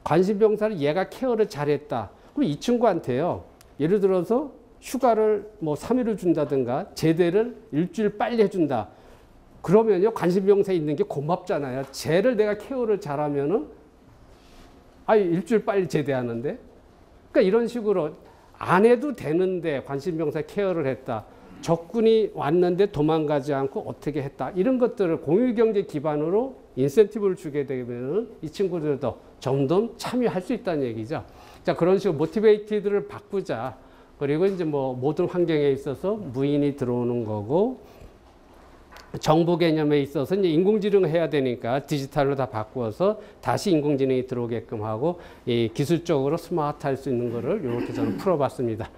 관심병사를 얘가 케어를 잘했다. 그럼 이 친구한테요. 예를 들어서 휴가를 뭐 3일을 준다든가 제대를 일주일 빨리 해준다. 그러면요. 관심병사에 있는 게 고맙잖아요. 쟤를 내가 케어를 잘하면은 일주일 빨리 제대하는데. 그러니까 이런 식으로 안 해도 되는데 관심병사 케어를 했다. 적군이 왔는데 도망가지 않고 어떻게 했다. 이런 것들을 공유경제 기반으로 인센티브를 주게 되면 이 친구들도 점점 참여할 수 있다는 얘기죠. 자, 그런 식으로 모티베이티드를 바꾸자. 그리고 이제 뭐 모든 환경에 있어서 무인이 들어오는 거고 정보 개념에 있어서 이제 인공지능을 해야 되니까 디지털로 다 바꾸어서 다시 인공지능이 들어오게끔 하고 이 기술적으로 스마트할 수 있는 거를 이렇게 저는 풀어봤습니다.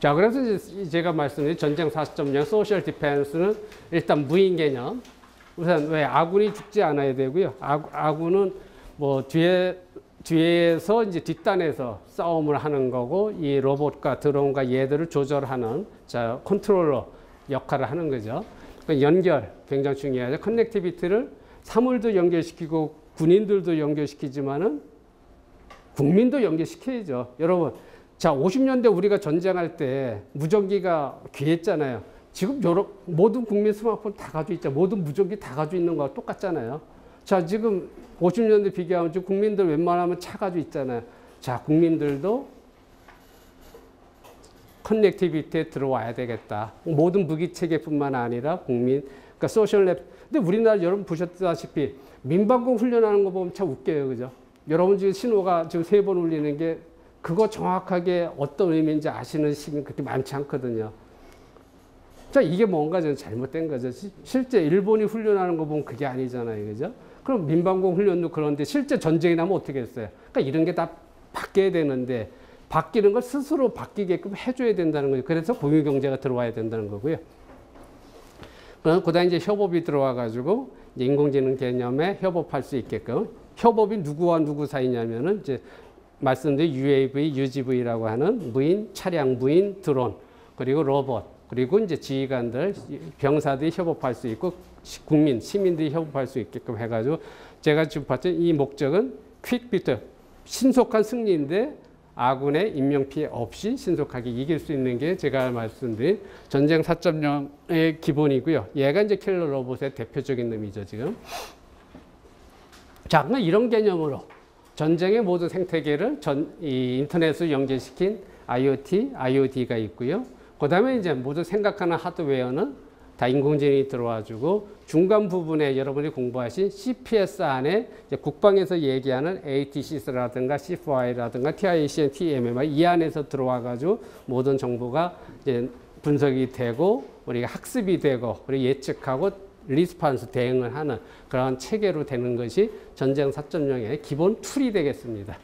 자, 그래서 이제 제가 말씀드린 전쟁 4.0 소셜 디펜스는 일단 무인 개념. 우선 왜 아군이 죽지 않아야 되고요. 아군은 뭐 뒤에서 이제 뒷단에서 싸움을 하는 거고 이 로봇과 드론과 얘들을 조절하는 자 컨트롤러 역할을 하는 거죠. 그러니까 연결 굉장히 중요하죠. 커넥티비티를 사물도 연결시키고 군인들도 연결시키지만은 국민도 연결시켜야죠. 여러분, 자 50년대 우리가 전쟁할 때 무전기가 귀했잖아요. 지금 모든 국민 스마트폰 다 가지고 있죠. 모든 무전기 다 가지고 있는 거와 똑같잖아요. 자, 지금 50년대 비교하면 지금 국민들 웬만하면 차 가지고 있잖아요. 자, 국민들도 커넥티비티에 들어와야 되겠다. 모든 무기 체계뿐만 아니라 국민, 그러니까 소셜 랩. 근데 우리나라 여러분 보셨다시피 민방공 훈련하는 거 보면 참 웃겨요, 그죠? 여러분 지금 신호가 지금 3번 울리는 게 그거 정확하게 어떤 의미인지 아시는 시민 그렇게 많지 않거든요. 자, 이게 뭔가 좀 잘못된 거죠. 실제 일본이 훈련하는 거 보면 그게 아니잖아요, 그죠? 그럼 민방공 훈련도 그런데 실제 전쟁이 나면 어떻게 했어요? 그러니까 이런 게 다 바뀌어야 되는데 바뀌는 걸 스스로 바뀌게끔 해줘야 된다는 거죠. 그래서 공유경제가 들어와야 된다는 거고요. 그다음에 이제 협업이 들어와가지고 이제 인공지능 개념에 협업할 수 있게끔 협업이 누구와 누구 사이냐면은 이제 말씀드린 UAV, UGV라고 하는 무인 차량, 무인 드론 그리고 로봇 그리고 이제 지휘관들, 병사들이 협업할 수 있고 국민, 시민들이 협업할 수 있게끔 해가지고 제가 지금 봤죠. 이 목적은 퀵 비트, 신속한 승리인데 아군의 인명피해 없이 신속하게 이길 수 있는 게 제가 말씀드린 전쟁 4.0의 기본이고요. 얘가 이제 킬러 로봇의 대표적인 놈이죠, 지금. 자, 그러니까 이런 개념으로 전쟁의 모든 생태계를 이 인터넷으로 연결시킨 IoT, IoD가 있고요. 그 다음에 이제 모두 생각하는 하드웨어는 다 인공지능이 들어와주고 중간 부분에 여러분이 공부하신 CPS 안에 이제 국방에서 얘기하는 ATCS라든가 C4I라든가 TIACN, TMMI 이 안에서 들어와가지고 모든 정보가 이제 분석이 되고 우리가 학습이 되고 우리 예측하고 리스판스 대응을 하는 그런 체계로 되는 것이 전쟁 4.0의 기본 툴이 되겠습니다.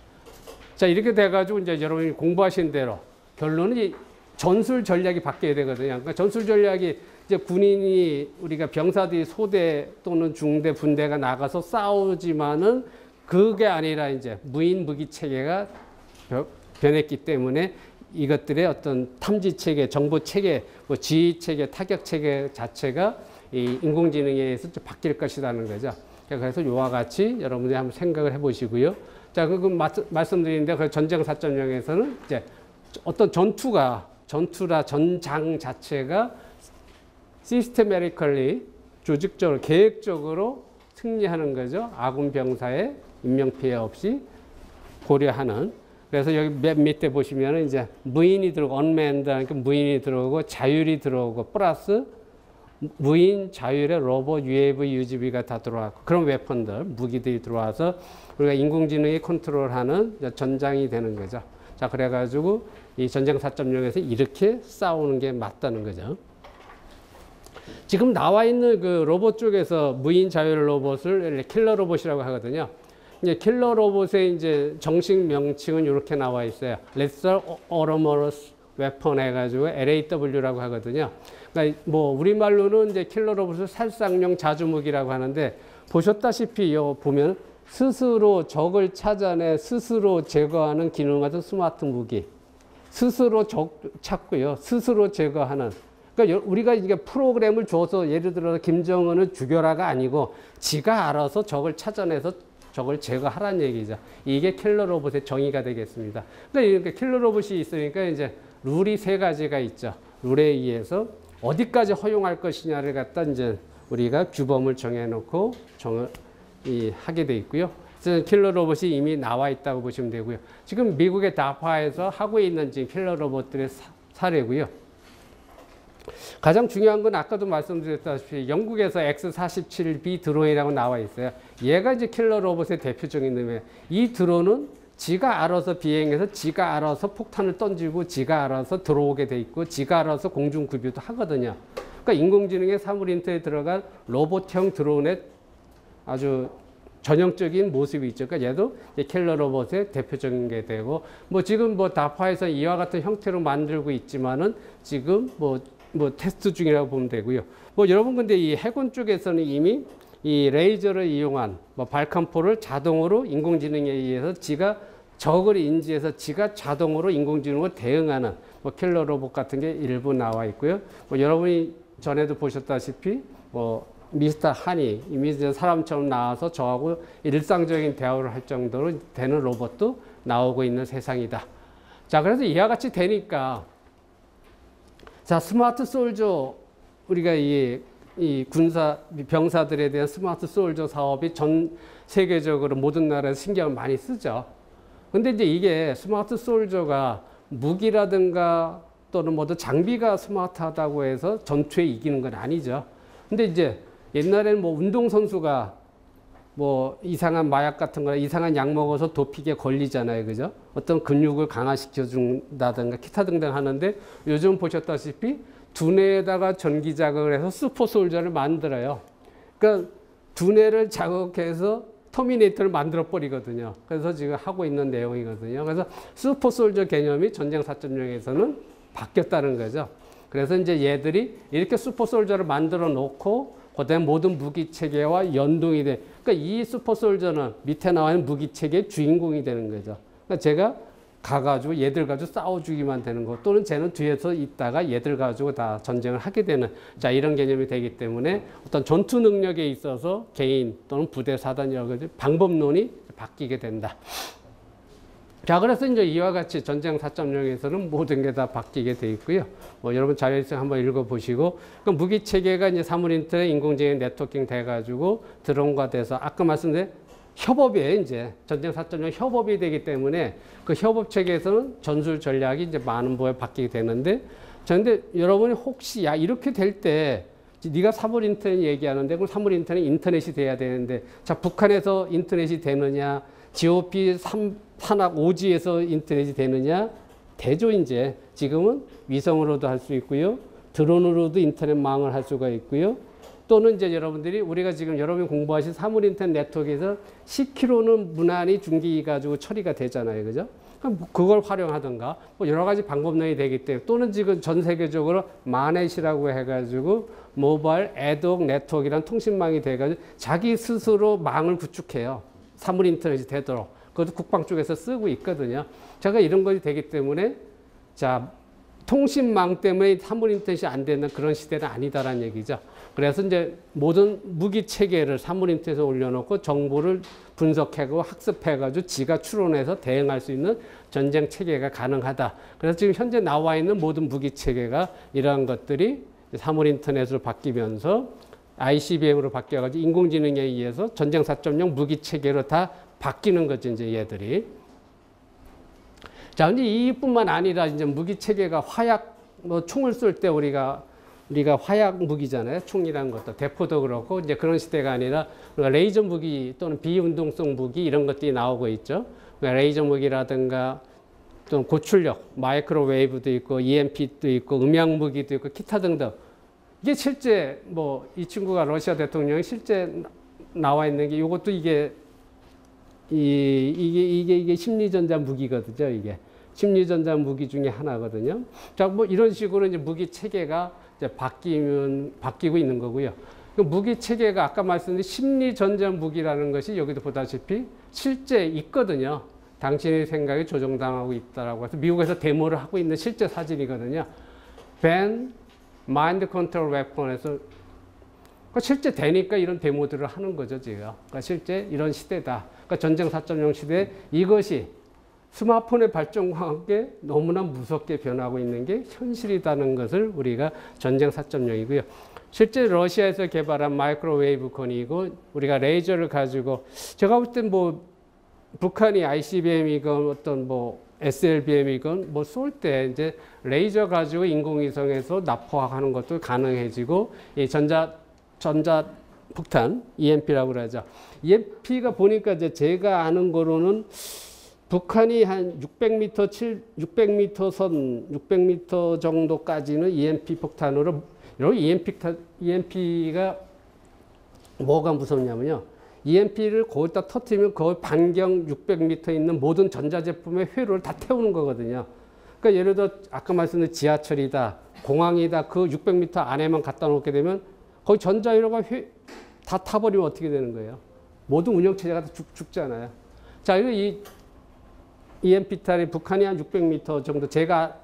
자, 이렇게 돼가지고 이제 여러분이 공부하신 대로 결론은 이 전술 전략이 바뀌어야 되거든요. 그러니까 전술 전략이 이제 군인이 우리가 병사들이 소대 또는 중대 분대가 나가서 싸우지만은 그게 아니라 이제 무인 무기 체계가 변했기 때문에 이것들의 어떤 탐지 체계, 정보 체계, 뭐 지휘 체계, 타격 체계 자체가 이 인공지능에 의해서 바뀔 것이라는 거죠. 그래서 이와 같이 여러분들이 한번 생각을 해보시고요. 자, 그 말씀드리는데 그 전쟁 4.0에서는 이제 어떤 전장 자체가 시스테메리컬리 조직적으로 계획적으로 승리하는 거죠. 아군 병사의 인명피해 없이 고려하는. 그래서 여기 맨 밑에 보시면은 이제 무인이 들어오고 언맨드 하니까 무인이 들어오고 자율이 들어오고 플러스 무인 자율의 로봇, UAV, UGV가 다 들어왔고 그런 웨폰들, 무기들이 들어와서 우리가 인공지능이 컨트롤하는 전장이 되는 거죠. 자, 그래가지고 이 전쟁 4.0에서 이렇게 싸우는 게 맞다는 거죠. 지금 나와 있는 그 로봇 쪽에서 무인 자율 로봇을 킬러 로봇이라고 하거든요. 이제 킬러 로봇의 이제 정식 명칭은 이렇게 나와 있어요. Lethal Autonomous Weapon 해가지고 LAW라고 하거든요. 그러니까 뭐 우리말로는 이제 킬러 로봇을 살상용 자주무기라고 하는데 보셨다시피 보면 스스로 적을 찾아내 스스로 제거하는 기능 같은 스마트 무기. 스스로 찾고요. 스스로 제거하는. 그러니까 우리가 이게 프로그램을 줘서 예를 들어서 김정은을 죽여라가 아니고 지가 알아서 적을 찾아내서 적을 제거하라는 얘기죠. 이게 킬러 로봇의 정의가 되겠습니다. 그러니까 이렇게 킬러 로봇이 있으니까 이제 룰이 세 가지가 있죠. 룰에 의해서 어디까지 허용할 것이냐를 갖다 이제 우리가 규범을 정해놓고 하게 돼 있고요. 그래서 킬러 로봇이 이미 나와 있다고 보시면 되고요. 지금 미국의 다파에서 하고 있는 지금 킬러 로봇들의 사례고요. 가장 중요한 건 아까도 말씀드렸다시피 영국에서 X-47B 드론이라고 나와 있어요. 얘가 이제 킬러 로봇의 대표적인 놈이에요. 이 드론은 지가 알아서 비행해서 지가 알아서 폭탄을 던지고 지가 알아서 들어오게 돼 있고 지가 알아서 공중 구비도 하거든요. 그러니까 인공지능의 사물인터에 들어간 로봇형 드론의 아주 전형적인 모습이 있죠. 그러니까 얘도 킬러 로봇의 대표적인 게 되고 뭐 지금 뭐 다파에서 이와 같은 형태로 만들고 있지만은 지금 뭐 테스트 중이라고 보면 되고요. 뭐 여러분 근데 이 해군 쪽에서는 이미 이 레이저를 이용한 뭐 발칸포를 자동으로 인공지능에 의해서 지가 적을 인지해서 지가 자동으로 인공지능으로 대응하는 뭐 킬러 로봇 같은 게 일부 나와 있고요. 뭐 여러분이 전에도 보셨다시피 뭐 미스터 하니 이미 사람처럼 나와서 저하고 일상적인 대화를 할 정도로 되는 로봇도 나오고 있는 세상이다. 자, 그래서 이와 같이 되니까 자, 스마트 솔저 우리가 이 군사 병사들에 대한 스마트 솔저 사업이 전 세계적으로 모든 나라에서 신경을 많이 쓰죠. 근데 이제 이게 스마트 솔저가 무기라든가 또는 모두 장비가 스마트하다고 해서 전투에 이기는 건 아니죠. 근데 이제 옛날에는 뭐 운동선수가 뭐 이상한 마약 같은 거나 이상한 약 먹어서 도피기에 걸리잖아요. 그죠? 어떤 근육을 강화시켜 준다든가 기타 등등 하는데 요즘 보셨다시피 두뇌에다가 전기 자극을 해서 슈퍼솔저를 만들어요. 그러니까 두뇌를 자극해서 터미네이터를 만들어 버리거든요. 그래서 지금 하고 있는 내용이거든요. 그래서 슈퍼솔저 개념이 전쟁 4.0에서는 바뀌었다는 거죠. 그래서 이제 얘들이 이렇게 슈퍼솔저를 만들어 놓고 그다음에 모든 무기 체계와 연동이 돼. 그러니까 이 슈퍼솔저는 밑에 나와 있는 무기 체계의 주인공이 되는 거죠. 그러니까 제가 가가지고 얘들 가지고 싸워주기만 되는 거, 또는 쟤는 뒤에서 있다가 얘들 가지고 다 전쟁을 하게 되는, 자, 이런 개념이 되기 때문에 어떤 전투 능력에 있어서 개인 또는 부대 사단 여러 가지 방법론이 바뀌게 된다. 자, 그래서 이제 이와 같이 전쟁 4.0에서는 모든 게 다 바뀌게 돼 있고요. 뭐 여러분 자료에서 한번 읽어보시고, 그 무기 체계가 이제 사물인터넷 인공지능 네트워킹 돼가지고 드론과 돼서 아까 말씀드린 협업이에요. 이제 전쟁 4.0 협업이 되기 때문에 그 협업 체계에서는 전술 전략이 이제 많은 부분에 바뀌게 되는데, 그런데 여러분이 혹시 야 이렇게 될 때 네가 사물인터넷 얘기하는데 그럼 사물인터넷 인터넷이 돼야 되는데, 자 북한에서 인터넷이 되느냐, GOP 산악 오지에서 인터넷이 되느냐? 되죠. 이제 지금은 위성으로도 할 수 있고요, 드론으로도 인터넷망을 할 수가 있고요. 또는 이제 여러분들이 우리가 지금 여러분이 공부하신 사물인터넷 네트워크에서 10km는 무난히 중계 가지고 처리가 되잖아요. 그죠? 그럼 그걸 활용하든가 뭐 여러 가지 방법론이 되기 때문에, 또는 지금 전 세계적으로 마넷이라고 해가지고 모바일 애독 네트워크라는 통신망이 돼가지고 자기 스스로 망을 구축해요. 사물인터넷이 되도록. 그것도 국방 쪽에서 쓰고 있거든요. 제가 이런 것이 되기 때문에, 자, 통신망 때문에 사물인터넷이 안 되는 그런 시대는 아니다라는 얘기죠. 그래서 이제 모든 무기 체계를 사물인터넷에 올려놓고 정보를 분석하고 학습해가지고 지가 추론해서 대응할 수 있는 전쟁 체계가 가능하다. 그래서 지금 현재 나와 있는 모든 무기 체계가 이러한 것들이 사물인터넷으로 바뀌면서 ICBM으로 바뀌어가지고 인공지능에 의해서 전쟁 4.0 무기 체계로 다 바뀌는 거죠, 이제 얘들이. 자, 근데 이뿐만 아니라 이제 무기 체계가 화약, 뭐 총을 쏠 때 우리가 화약 무기잖아요. 총이라는 것도 대포도 그렇고, 이제 그런 시대가 아니라 우리가 레이저 무기 또는 비운동성 무기 이런 것들이 나오고 있죠. 그러니까 레이저 무기라든가 또는 고출력, 마이크로웨이브도 있고, EMP도 있고, 음향 무기도 있고, 기타 등등. 이게 실제 뭐 이 친구가 러시아 대통령이 실제 나와 있는 게 이것도 이게 심리전자 무기거든요. 이게 심리전자 무기 중에 하나거든요. 자, 뭐 이런 식으로 이제 무기 체계가 이제 바뀌고 있는 거고요. 그 무기 체계가 아까 말씀드린 심리전자 무기라는 것이 여기도 보다시피 실제 있거든요. 당신의 생각이 조종당하고 있다라고 해서 미국에서 데모를 하고 있는 실제 사진이거든요. Ban Mind Control Weapon에서 그러니까 실제 되니까 이런 데모들을 하는 거죠, 제가. 그러니까 실제 이런 시대다. 그러니까 전쟁 4.0 시대에 이것이 스마트폰의 발전과 함께 너무나 무섭게 변하고 있는 게 현실이라는 것을 우리가 전쟁 4.0이고요. 실제 러시아에서 개발한 마이크로웨이브 건이고 우리가 레이저를 가지고 제가 볼 땐 뭐 북한이 ICBM이건 어떤 뭐 SLBM이건 뭐 쏠 때 이제 레이저 가지고 인공위성에서 납포하는 것도 가능해지고 이 전자 폭탄 EMP라고 그러죠. EMP가 보니까 이제 제가 아는 거로는 북한이 한 600m 선 600m 정도까지는 EMP 폭탄으로 EMP가 뭐가 무섭냐면요. EMP를 거기다 터뜨리면 거의 반경 600m 있는 모든 전자제품의 회로를 다 태우는 거거든요. 그러니까 예를 들어 아까 말씀드린 지하철이다, 공항이다 그 600m 안에만 갖다 놓게 되면 거기 전자회로가 다 타버리면 어떻게 되는 거예요? 모든 운영체제가 다 죽잖아요. 자, 이 EMP탄이 북한이 한 600m 정도 제가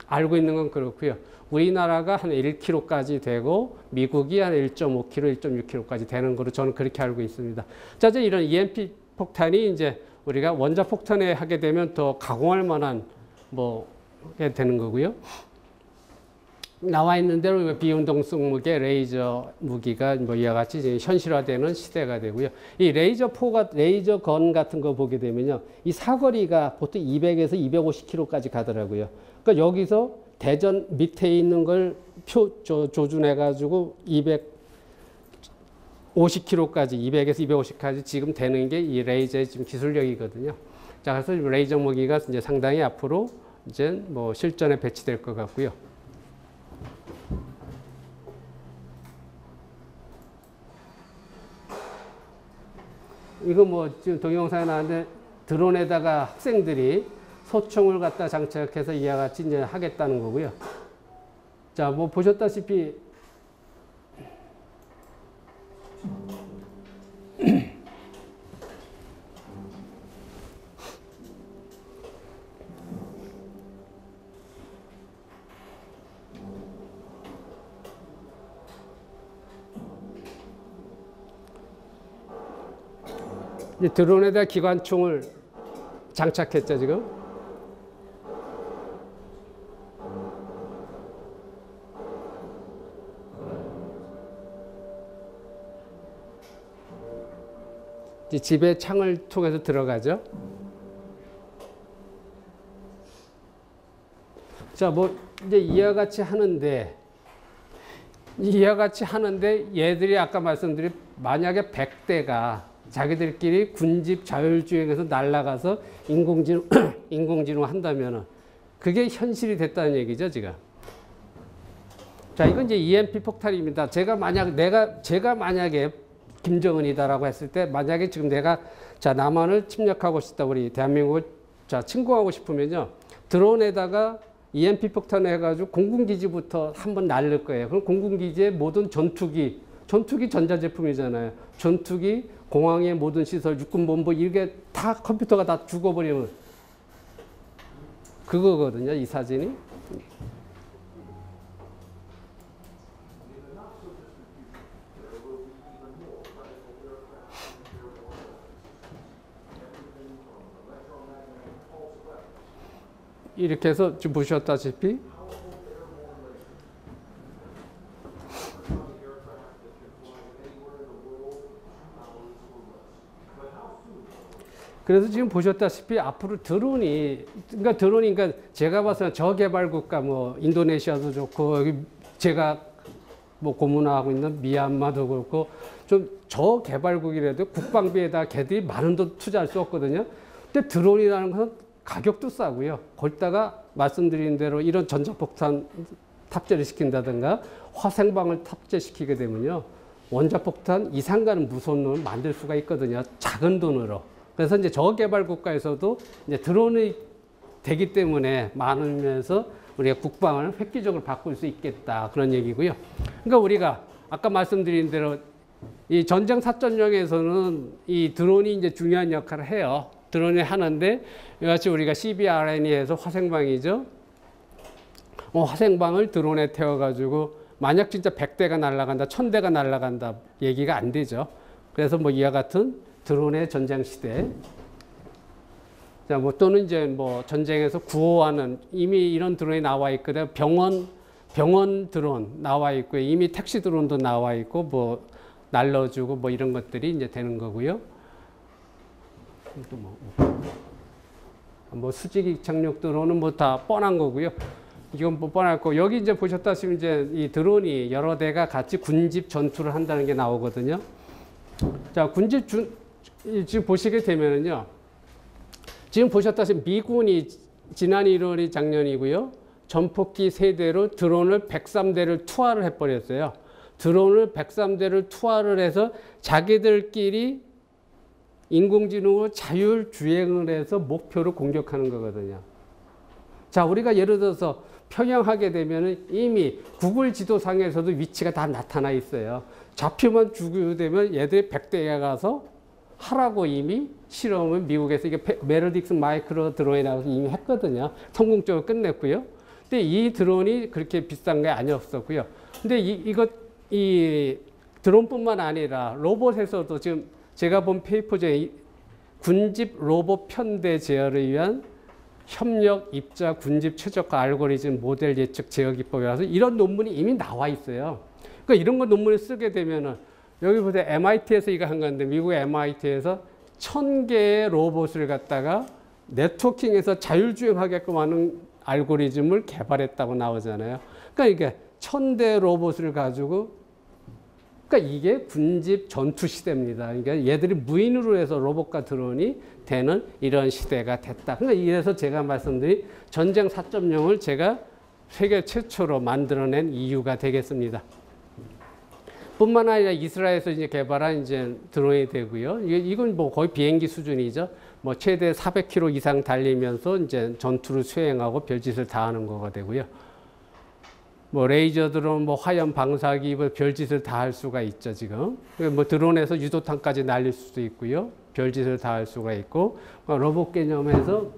알고 있는 건 그렇고요. 우리나라가 한 1km까지 되고 미국이 한 1.5km, 1.6km까지 되는 거로 저는 그렇게 알고 있습니다. 자, 이제 이런 EMP 폭탄이 이제 우리가 원자 폭탄에 하게 되면 더 가공할 만한 게 되는 거고요. 나와 있는 대로 비운동성 무기, 레이저 무기가 이와 같이 이제 현실화되는 시대가 되고요. 이 레이저 건 같은 거 보게 되면요. 이 사거리가 보통 200에서 250km까지 가더라고요. 그러니까 여기서 대전 밑에 있는 걸 조준해가지고 250km까지, 200에서 250까지 지금 되는 게 이 레이저의 지금 기술력이거든요. 자, 그래서 레이저 무기가 이제 상당히 앞으로 이제 실전에 배치될 것 같고요. 이거 지금 동영상에 나왔는데 드론에다가 학생들이 소총을 갖다 장착해서 이와 같이 이제 하겠다는 거고요. 자, 보셨다시피 이 드론에다 기관총을 장착했죠, 지금. 이제 집에 창을 통해서 들어가죠. 자, 이제 이와 같이 하는데 얘들이 아까 말씀드린 만약에 100대가 자기들끼리 군집 자율주행해서 날아가서 인공지능 한다면은 그게 현실이 됐다는 얘기죠, 지금. 자, 이건 이제 EMP 폭탄입니다. 제가 만약에 김정은이다라고 했을 때 만약에 지금 내가 남한을 침략하고 싶다, 우리 대한민국을 침공하고 싶으면요. 드론에다가 EMP 폭탄을 해가지고 공군기지부터 한번 날릴 거예요. 그럼 공군기지의 모든 전투기 전자제품이잖아요. 전투기, 공항의 모든 시설, 육군본부 이게 다 컴퓨터가 다 죽어버리면 그거거든요, 이 사진이. 이렇게 해서 지금 보셨다시피 그래서 지금 보셨다시피 앞으로 그러니까 제가 봐서는 저개발 국가 인도네시아도 좋고 여기 제가 고문하고 있는 미얀마도 그렇고 좀 저개발국이라도 국방비에다 걔들이 많은 돈 투자할 수 없거든요. 근데 드론이라는 것은 가격도 싸고요. 거기다가 말씀드린 대로 이런 전자폭탄 탑재를 시킨다든가 화생방을 탑재시키게 되면요. 원자폭탄 이상 가는 무서운 놈을 만들 수가 있거든요. 작은 돈으로. 그래서 이제 저개발 국가에서도 이제 드론이 되기 때문에 많으면서 우리가 국방을 획기적으로 바꿀 수 있겠다. 그런 얘기고요. 그러니까 우리가 아까 말씀드린 대로 이 전쟁 4.0에서는 이 드론이 이제 중요한 역할을 해요. 드론이 하는데 이같이 우리가 CBRN에서 화생방이죠. 화생방을 드론에 태워가지고 만약 진짜 100대가 날아간다, 1000대가 날아간다 얘기가 안 되죠. 그래서 뭐 이와 같은 드론의 전쟁 시대. 자, 뭐 또는 이제 뭐 전쟁에서 구호하는 이미 이런 드론이 나와 있거든요. 병원 드론 나와 있고요. 이미 택시 드론도 나와 있고 뭐 날려주고 뭐 이런 것들이 이제 되는 거고요. 또 뭐 수직 착륙 드론은 뭐 다 뻔한 거고요. 이건 뭐 뻔할 거. 여기 이제 보셨다시피 이제 이 드론이 여러 대가 같이 군집 전투를 한다는 게 나오거든요. 자, 지금 보시게 되면은요. 지금 보셨다시피 미군이 지난 1월이 작년이고요. 전폭기 3대로 드론을 103대를 투하를 해버렸어요. 드론을 103대를 투하를 해서 자기들끼리 인공지능으로 자율주행을 해서 목표를 공격하는 거거든요. 자, 우리가 예를 들어서 평양하게 되면 이미 구글 지도상에서도 위치가 다 나타나 있어요. 좌표만 주게 되면 얘들이 100대에 가서 하라고 이미 실험을 미국에서 이게 메르딕스 마이크로 드론이 나와서 이미 했거든요. 성공적으로 끝냈고요. 근데 이 드론이 그렇게 비싼 게 아니었었고요. 근데 이 드론뿐만 아니라 로봇에서도 지금 제가 본 페이퍼 중에 군집 로봇 편대 제어를 위한 협력 입자 군집 최적화 알고리즘 모델 예측 제어 기법이라서 이런 논문이 이미 나와 있어요. 그러니까 이런 거 논문을 쓰게 되면은 여기 보세요. MIT에서 이거 한 건데 미국 MIT에서 1000개의 로봇을 갖다가 네트워킹해서 자율주행하게끔 하는 알고리즘을 개발했다고 나오잖아요. 그러니까 이게 1000대 로봇을 가지고 그러니까 이게 군집 전투 시대입니다. 그러니까 얘들이 무인으로 해서 로봇과 드론이 되는 이런 시대가 됐다. 그러니까 이래서 제가 말씀드린 전쟁 4.0을 제가 세계 최초로 만들어낸 이유가 되겠습니다. 뿐만 아니라 이스라엘에서 이제 개발한 이제 드론이 되고요. 이건 뭐 거의 비행기 수준이죠. 뭐 최대 400km 이상 달리면서 이제 전투를 수행하고 별짓을 다 하는 거가 되고요. 뭐 레이저 드론, 뭐 화염 방사기, 뭐 별짓을 다 할 수가 있죠 지금. 뭐 드론에서 유도탄까지 날릴 수도 있고요. 별짓을 다 할 수가 있고 로봇 개념에서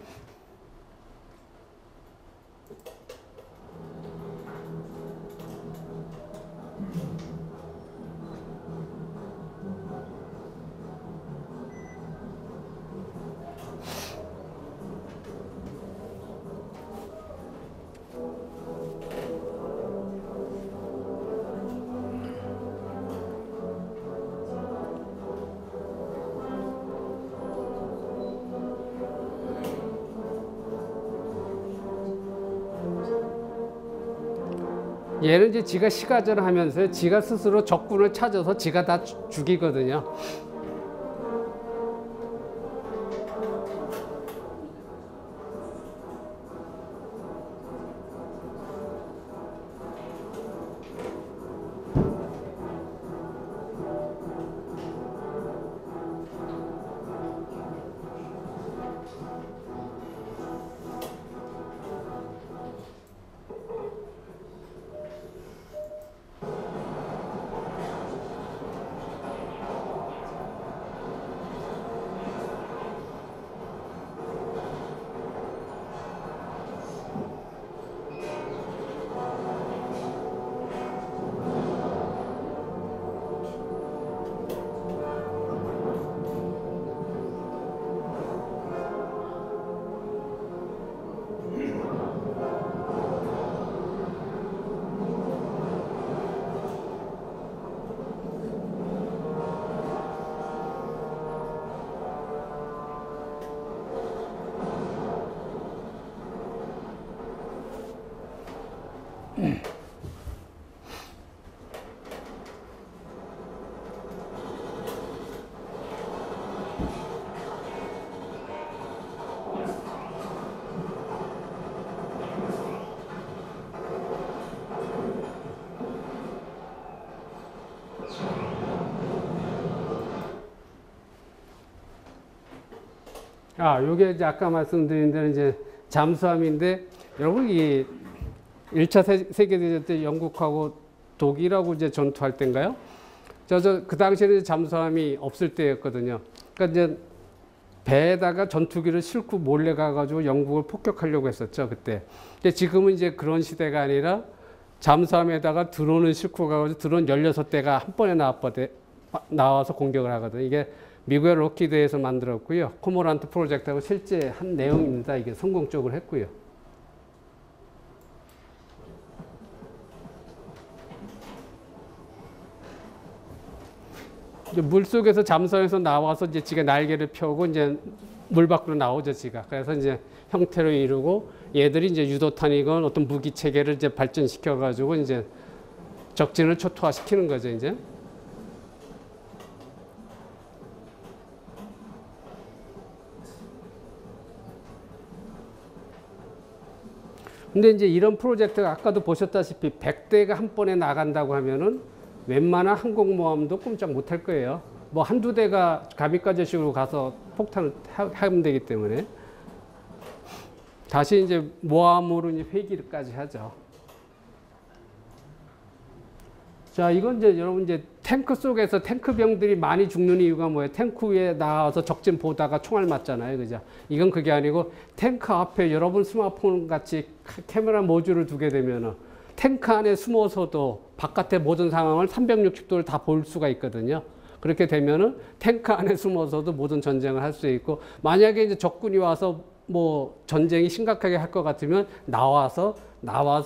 얘는 이제 지가 시가전을 하면서 지가 스스로 적군을 찾아서 지가 다 죽이거든요. 요게 이제 아까 말씀드린 대로 이제 잠수함인데, 여러분 이 1차 세계대전 때 영국하고 독일하고 이제 전투할 때인가요? 그 당시에는 잠수함이 없을 때였거든요. 그러니까 이제 배에다가 전투기를 싣고 몰래 가가지고 영국을 폭격하려고 했었죠, 그때. 근데 지금은 이제 그런 시대가 아니라 잠수함에다가 드론을 싣고 가가지고 드론 16대가 한 번에 나와서 공격을 하거든요. 이게 미국의 록히드에서 만들었고요. 코모란트 프로젝트하고 실제 한 내용입니다. 이게 성공적으로 했고요. 이제 물 속에서 잠수함에서 나와서 이제 지가 날개를 펴고 이제 물 밖으로 나오죠, 지가. 그래서 이제 형태를 이루고 얘들이 이제 유도탄이건 어떤 무기 체계를 이제 발전시켜 가지고 이제 적진을 초토화시키는 거죠, 이제. 근데 이제 이런 프로젝트가 아까도 보셨다시피 100대가 한 번에 나간다고 하면은 웬만한 항공모함도 꼼짝 못할 거예요. 뭐 한두 대가 가미까지식으로 가서 폭탄을 하면 되기 때문에 다시 이제 모함으로 이제 회기까지 하죠. 자, 이건 이제 여러분 이제 탱크 속에서 탱크병들이 많이 죽는 이유가 뭐예요? 탱크 위에 나와서 적진 보다가 총알 맞잖아요, 그죠? 이건 그게 아니고 탱크 앞에 여러분 스마트폰 같이 카메라 모듈을 두게 되면은 탱크 안에 숨어서도 바깥의 모든 상황을 360도를 다 볼 수가 있거든요. 그렇게 되면은 탱크 안에 숨어서도 모든 전쟁을 할 수 있고, 만약에 이제 적군이 와서 뭐 전쟁이 심각하게 할 것 같으면 나와서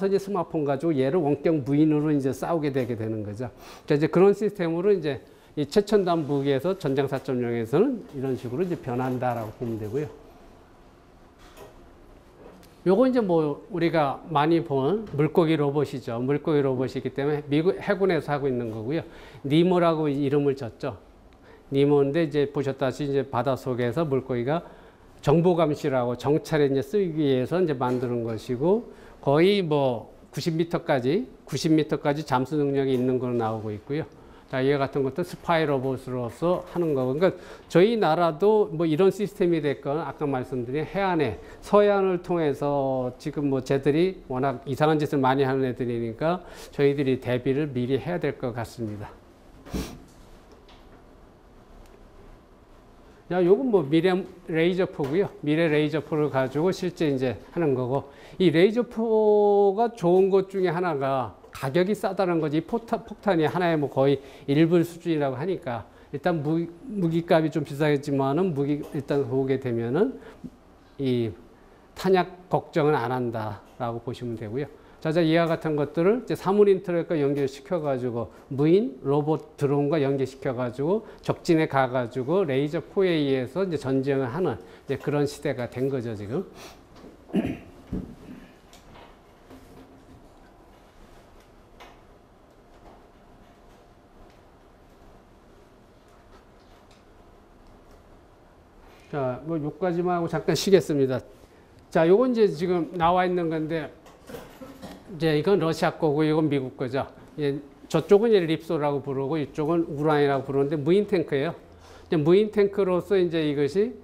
이제 스마트폰 가지고 얘를 원격 무인으로 이제 싸우게 되게 되는 거죠. 자, 이제 그런 시스템으로 이제 이 최첨단 무기에서 전장 4.0에서는 이런 식으로 이제 변한다라고 보면 되고요. 요거 이제 뭐 우리가 많이 본 물고기 로봇이죠. 물고기 로봇이기 때문에 미국 해군에서 하고 있는 거고요. 니모라고 이름을 졌죠. 니모인데 이제 보셨다시피 이제 바닷속에서 물고기가 정보 감시라고 정찰에 이제 쓰기 위해서 이제 만드는 것이고, 거의 뭐 90m까지 잠수 능력이 있는 걸로 나오고 있고요. 자, 이와 같은 것도 스파이 로봇으로서 하는 거고. 그러니까 저희 나라도 뭐 이런 시스템이 됐건 아까 말씀드린 해안에 서해안을 통해서 지금 뭐 쟤들이 워낙 이상한 짓을 많이 하는 애들이니까 저희들이 대비를 미리 해야 될 것 같습니다. 자, 요건 뭐 미래 레이저포고요. 미래 레이저포를 가지고 실제 이제 하는 거고, 이 레이저포가 좋은 것 중에 하나가 가격이 싸다는 거지. 폭탄이 하나에 뭐 거의 1불 수준이라고 하니까 일단 무기값이 좀 비싸겠지만은 일단 보게 되면은 이 탄약 걱정은 안 한다라고 보시면 되고요. 자, 이와 같은 것들을 이제 사물 인터넷과 연결시켜가지고 무인 로봇 드론과 연결시켜가지고 적진에 가가지고 레이저 포에 의해서 이제 전쟁을 하는 이제 그런 시대가 된 거죠, 지금. 자, 뭐 요까지만 하고 잠깐 쉬겠습니다. 자, 요건 이제 지금 나와 있는 건데, 이제 이건 러시아 거고 이건 미국 거죠. 예, 저쪽은 이제 립소라고 부르고 이쪽은 우라니라고 부르는데 무인 탱크예요. 이제 무인 탱크로서 이제 이것이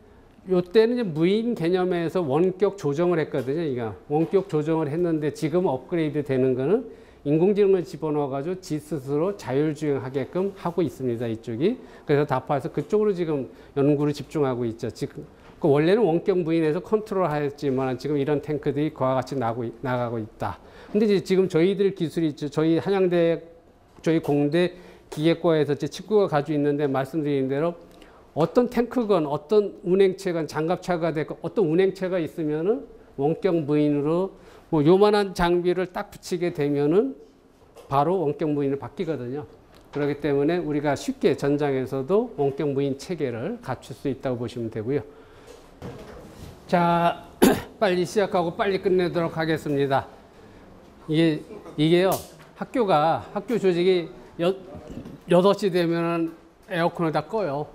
요때는 이제 무인 개념에서 원격 조정을 했거든요. 이거 원격 조정을 했는데 지금 업그레이드 되는 거는 인공지능을 집어넣어가지고 지 스스로 자율주행하게끔 하고 있습니다. 이쪽이. 그래서 다파에서 그쪽으로 지금 연구를 집중하고 있죠. 지금 원래는 원격 무인에서 컨트롤하였지만 지금 이런 탱크들이 그와 같이 나가고 있다. 근데 이제 지금 저희들 기술이 있죠. 저희 한양대, 저희 공대 기계과에서 제 친구가 가지고 있는데 말씀드린 대로 어떤 탱크건 어떤 운행체건 장갑차가 됐고 어떤 운행체가 있으면은 원격 무인으로 뭐 요만한 장비를 딱 붙이게 되면은 바로 원격 무인으로 바뀌거든요. 그렇기 때문에 우리가 쉽게 전장에서도 원격 무인 체계를 갖출 수 있다고 보시면 되고요. 자, 빨리 시작하고 빨리 끝내도록 하겠습니다. 이게요, 학교 조직이 6시 되면은 에어컨을 다 꺼요.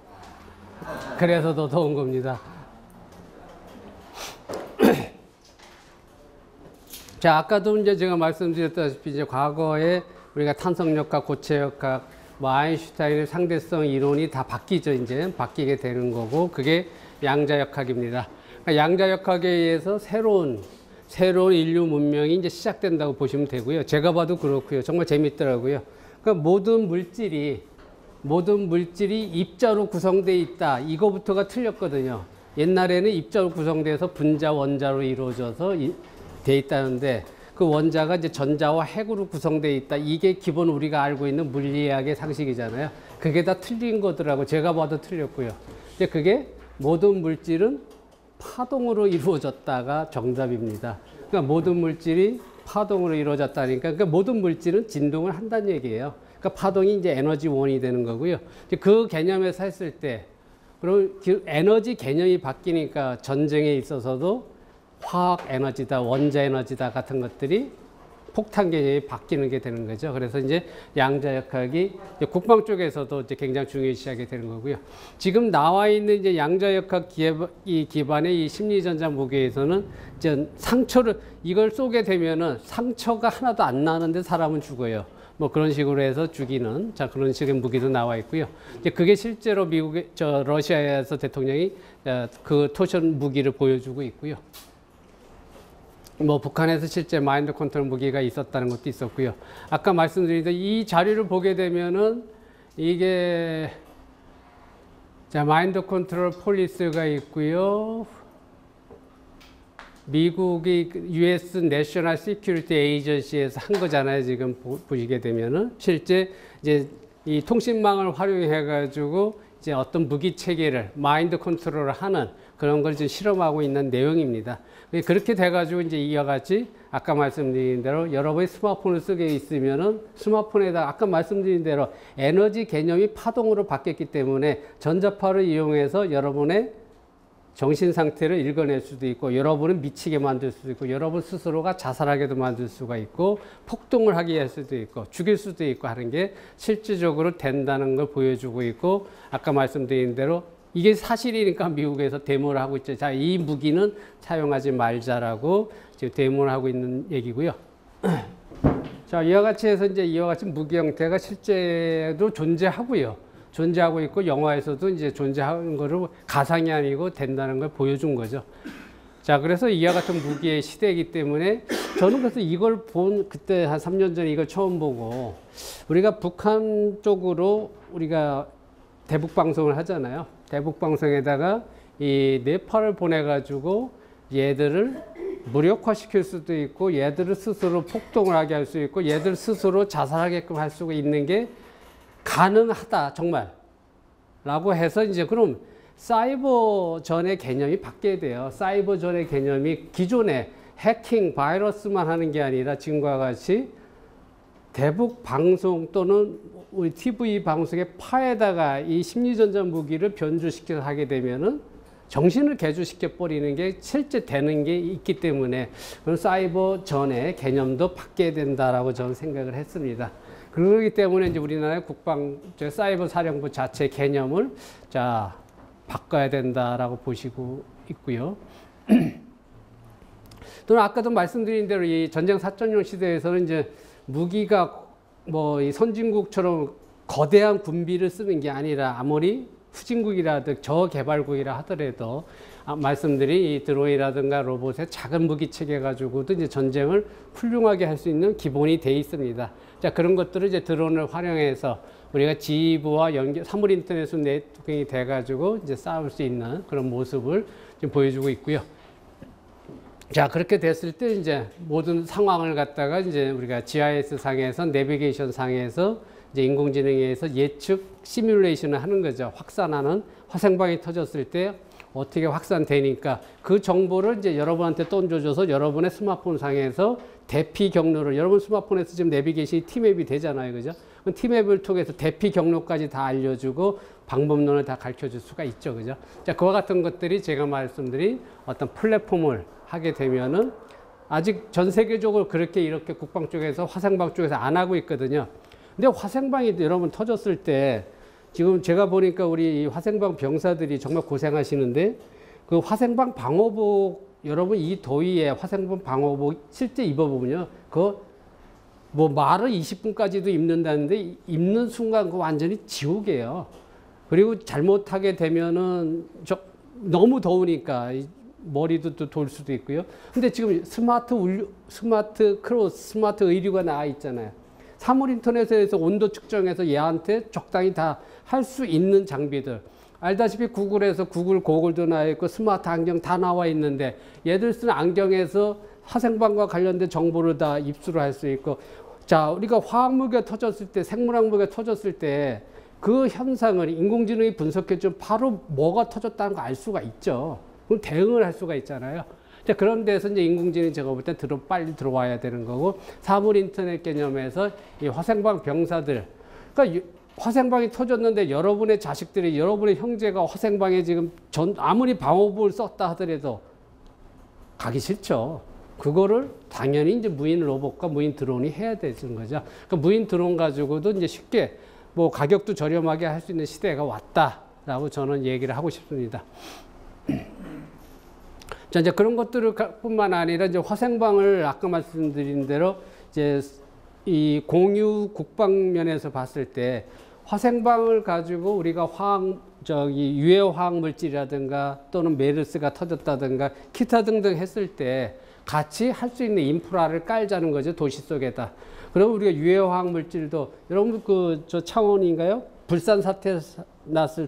그래서 더 더운 겁니다. 자, 아까도 이제 제가 말씀드렸다시피 이제 과거에 우리가 탄성역학, 고체역학, 뭐 아인슈타인의 상대성 이론이 다 바뀌죠. 이제 바뀌게 되는 거고, 그게 양자역학입니다. 그러니까 양자역학에 의해서 새로운 인류 문명이 이제 시작된다고 보시면 되고요. 제가 봐도 그렇고요. 정말 재밌더라고요. 그러니까 모든 물질이 입자로 구성되어 있다. 이거부터가 틀렸거든요. 옛날에는 입자로 구성돼서 분자, 원자로 이루어져서 돼 있다는데 그 원자가 이제 전자와 핵으로 구성되어 있다. 이게 기본 우리가 알고 있는 물리학의 상식이잖아요. 그게 다 틀린 거더라고. 제가 봐도 틀렸고요. 이제 그게 모든 물질은 파동으로 이루어졌다가 정답입니다. 그러니까 모든 물질이 파동으로 이루어졌다니까, 그러니까 모든 물질은 진동을 한다는 얘기예요. 그러니까 파동이 이제 에너지 원이 되는 거고요. 이제 그 개념에서 했을 때, 그럼 에너지 개념이 바뀌니까 전쟁에 있어서도 화학 에너지다, 원자 에너지다 같은 것들이 폭탄 개념이 바뀌는 게 되는 거죠. 그래서 이제 양자역학이 국방 쪽에서도 이제 굉장히 중요시하게 되는 거고요. 지금 나와 있는 이제 양자역학 기반의 이 심리전자 무기에서는 이제 상처를 이걸 쏘게 되면은 상처가 하나도 안 나는데 사람은 죽어요. 뭐 그런 식으로 해서 죽이는 그런 식의 무기도 나와 있고요. 이제 그게 실제로 러시아에서 대통령이 그 토션 무기를 보여주고 있고요. 뭐 북한에서 실제 마인드 컨트롤 무기가 있었다는 것도 있었고요. 아까 말씀드린 대로 이 자료를 보게 되면은 이게 마인드 컨트롤 폴리스가 있고요. 미국이 US 내셔널 시큐리티 에이전시에서 한 거잖아요. 지금 보시게 되면은 실제 이제 이 통신망을 활용해 가지고 이제 어떤 무기 체계를 마인드 컨트롤을 하는 그런 걸 지금 실험하고 있는 내용입니다. 그렇게 돼가지고 이제 이와 같이 아까 말씀드린 대로 여러분이 스마트폰을 쓰게 있으면은 스마트폰에다 아까 말씀드린 대로 에너지 개념이 파동으로 바뀌었기 때문에 전자파를 이용해서 여러분의 정신 상태를 읽어낼 수도 있고 여러분을 미치게 만들 수도 있고 여러분 스스로가 자살하게도 만들 수가 있고 폭동을 하게 할 수도 있고 죽일 수도 있고 하는 게 실질적으로 된다는 걸 보여주고 있고 아까 말씀드린 대로 이게 사실이니까 미국에서 데모를 하고 있죠. 자, 이 무기는 사용하지 말자라고 지금 데모를 하고 있는 얘기고요. 자, 이와 같이 해서 이제 이와 같이 무기 형태가 실제도 존재하고요. 존재하고 있고 영화에서도 이제 존재하는 거를 가상이 아니고 된다는 걸 보여준 거죠. 자, 그래서 이와 같은 무기의 시대이기 때문에 저는 그래서 이걸 본 그때 한 3년 전에 이걸 처음 보고 우리가 북한 쪽으로 우리가 대북 방송을 하잖아요. 대북 방송에다가 이 뇌파를 보내가지고 얘들을 무력화시킬 수도 있고 얘들을 스스로 폭동을 하게 할 수 있고 얘들 스스로 자살하게끔 할 수가 있는 게 가능하다 정말 라고 해서 이제 그럼 사이버 전의 개념이 바뀌어야 돼요. 사이버 전의 개념이 기존에 해킹 바이러스만 하는 게 아니라 지금과 같이 대북 방송 또는 우리 TV 방송의 파에다가 이 심리전자 무기를 변주시켜서 하게 되면은 정신을 개조시켜 버리는 게 실제 되는 게 있기 때문에 그런 사이버 전의 개념도 바뀌어야 된다라고 저는 생각을 했습니다. 그러기 때문에 이제 우리나라의 국방 사이버 사령부 자체 개념을 자 바꿔야 된다라고 보시고 있고요. 또는 아까도 말씀드린 대로 이 전쟁 4.0 시대에서는 이제 무기가 뭐 이 선진국처럼 거대한 군비를 쓰는 게 아니라 아무리 후진국이라든 저개발국이라 하더라도 말씀드린 이 드론이라든가 로봇의 작은 무기 체계 가지고도 이제 전쟁을 훌륭하게 할 수 있는 기본이 돼 있습니다. 자, 그런 것들을 이제 드론을 활용해서 우리가 지휘부와 사물 인터넷으로 네트워킹이 돼 가지고 이제 싸울 수 있는 그런 모습을 지금 보여주고 있고요. 자, 그렇게 됐을 때 이제 모든 상황을 갖다가 이제 우리가 GIS 상에서 내비게이션 상에서 이제 인공지능에 의해서 예측 시뮬레이션을 하는 거죠. 확산하는 화생방이 터졌을 때 어떻게 확산되니까 그 정보를 이제 여러분한테 던져줘서 여러분의 스마트폰 상에서 대피 경로를 여러분 스마트폰에서 지금 내비게이션이 T맵이 되잖아요. 그죠? 그럼 T맵을 통해서 대피 경로까지 다 알려주고 방법론을 다 가르쳐 줄 수가 있죠. 그죠? 자, 그와 같은 것들이 제가 말씀드린 어떤 플랫폼을 하게 되면은 아직 전 세계적으로 그렇게 이렇게 국방 쪽에서 화생방 쪽에서 안 하고 있거든요. 근데 화생방이 여러분 터졌을 때 지금 제가 보니까 우리 화생방 병사들이 정말 고생하시는데 그 화생방 방호복 여러분 이 더위에 화생방 방호복 실제 입어보면요. 그 뭐 말을 20분까지도 입는다는데 입는 순간 그 완전히 지옥이에요. 그리고 잘못하게 되면은 너무 더우니까 머리도 또 돌 수도 있고요. 근데 지금 스마트 크로스, 스마트 의류가 나와 있잖아요. 사물 인터넷에서 온도 측정해서 얘한테 적당히 다 할 수 있는 장비들. 알다시피 구글에서 구글 고글도 나와 있고 스마트 안경 다 나와 있는데 얘들 쓰는 안경에서 화생방과 관련된 정보를 다 입수를 할 수 있고 자 우리가 화학무기가 터졌을 때 생물학무기가 터졌을 때 그 현상을 인공지능이 분석해 좀 바로 뭐가 터졌다는 거 알 수가 있죠. 그럼 대응을 할 수가 있잖아요. 자, 그런 데서 이제 인공지능이 제가 볼 때 빨리 들어와야 되는 거고 사물 인터넷 개념에서 이 화생방 병사들 그러니까 화생방이 터졌는데 여러분의 자식들이 여러분의 형제가 화생방에 지금 아무리 방호복을 썼다 하더라도 가기 싫죠. 그거를 당연히 이제 무인 로봇과 무인 드론이 해야 되는 거죠. 그러니까 무인 드론 가지고도 이제 쉽게 뭐 가격도 저렴하게 할 수 있는 시대가 왔다라고 저는 얘기를 하고 싶습니다. 자, 이제 그런 것들을 뿐만 아니라 이제 화생방을 아까 말씀드린 대로 이제 이 공유 국방면에서 봤을 때 화생방을 가지고 우리가 유해 화학 물질이라든가 또는 메르스가 터졌다든가 기타 등등 했을 때 같이 할 수 있는 인프라를 깔자는 거죠. 도시 속에다. 그럼 우리가 유해 화학 물질도 여러분 저 창원인가요? 불산 사태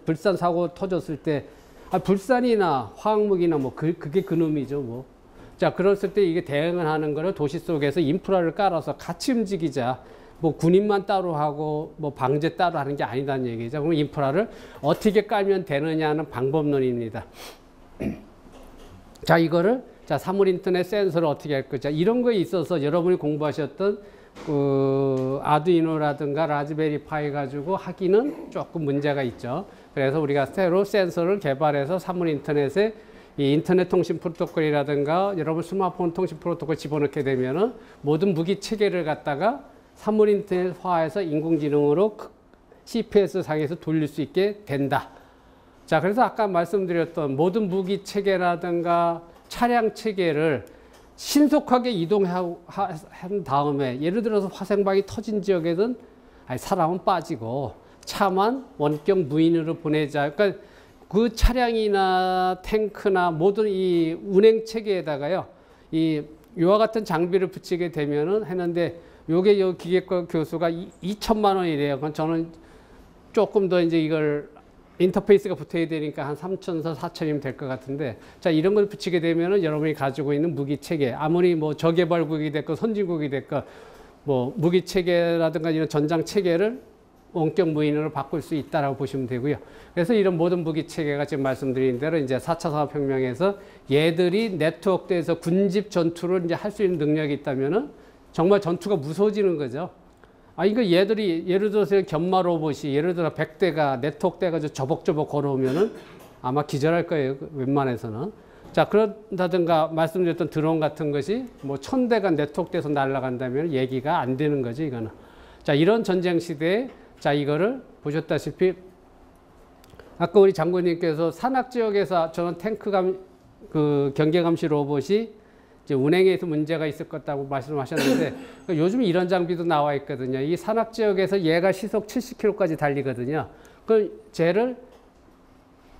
불산 사고 터졌을 때 불산이나 화학무기나 뭐 그게 그놈이죠 뭐. 자 그랬을 때 이게 대응을 하는 거를 도시 속에서 인프라를 깔아서 같이 움직이자. 뭐 군인만 따로 하고 뭐 방제 따로 하는 게 아니다는 얘기죠. 그럼 인프라를 어떻게 깔면 되느냐는 방법론입니다. 자 이거를 자 사물 인터넷 센서를 어떻게 할 거죠. 이런 거에 있어서 여러분이 공부하셨던 아두이노라든가 라즈베리 파이 가지고 하기는 조금 문제가 있죠. 그래서 우리가 새로 센서를 개발해서 사물 인터넷에 이 인터넷 통신 프로토콜이라든가 여러분 스마트폰 통신 프로토콜 집어넣게 되면은 모든 무기 체계를 갖다가 사물 인터넷화해서 인공지능으로 CPS 상에서 돌릴 수 있게 된다. 자, 그래서 아까 말씀드렸던 모든 무기 체계라든가 차량 체계를 신속하게 이동한 다음에 예를 들어서 화생방이 터진 지역에는 사람은 빠지고 차만 원격 무인으로 보내자. 그러니까 그 차량이나 탱크나 모든 이 운행 체계에다가요, 이와 같은 장비를 붙이게 되면은 했는데 요게 요 기계과 교수가 2천만 원이래요. 그건 저는 조금 더 이제 이걸 인터페이스가 붙어야 되니까 한 3천에서 4천이면 될 것 같은데 자 이런 걸 붙이게 되면은 여러분이 가지고 있는 무기 체계 아무리 뭐 저개발국이 됐건 선진국이 됐건 뭐 무기 체계라든가 이런 전장 체계를 원격 무인으로 바꿀 수 있다라고 보시면 되고요. 그래서 이런 모든 무기 체계가 지금 말씀드린 대로 이제 4차 산업혁명에서 얘들이 네트워크에서 군집 전투를 이제 할 수 있는 능력이 있다면은 정말 전투가 무서워지는 거죠. 이거 얘들이 예를 들어서 견마 로봇이 예를 들어 100대가 네트워크 돼가지고 저벅저벅 걸어오면은 아마 기절할 거예요. 웬만해서는. 자, 그런다든가 말씀드렸던 드론 같은 것이 뭐 1000대가 네트워크 돼서 날아간다면 얘기가 안 되는 거죠, 이거는. 자, 이런 전쟁 시대에 자, 이거를 보셨다시피 아까 우리 장군님께서 산악 지역에서 저는 탱크 경계 감시 로봇이 이제 운행에서 문제가 있을 것다고 말씀하셨는데 요즘 이런 장비도 나와 있거든요. 이 산악 지역에서 얘가 시속 70km까지 달리거든요. 그 쟤를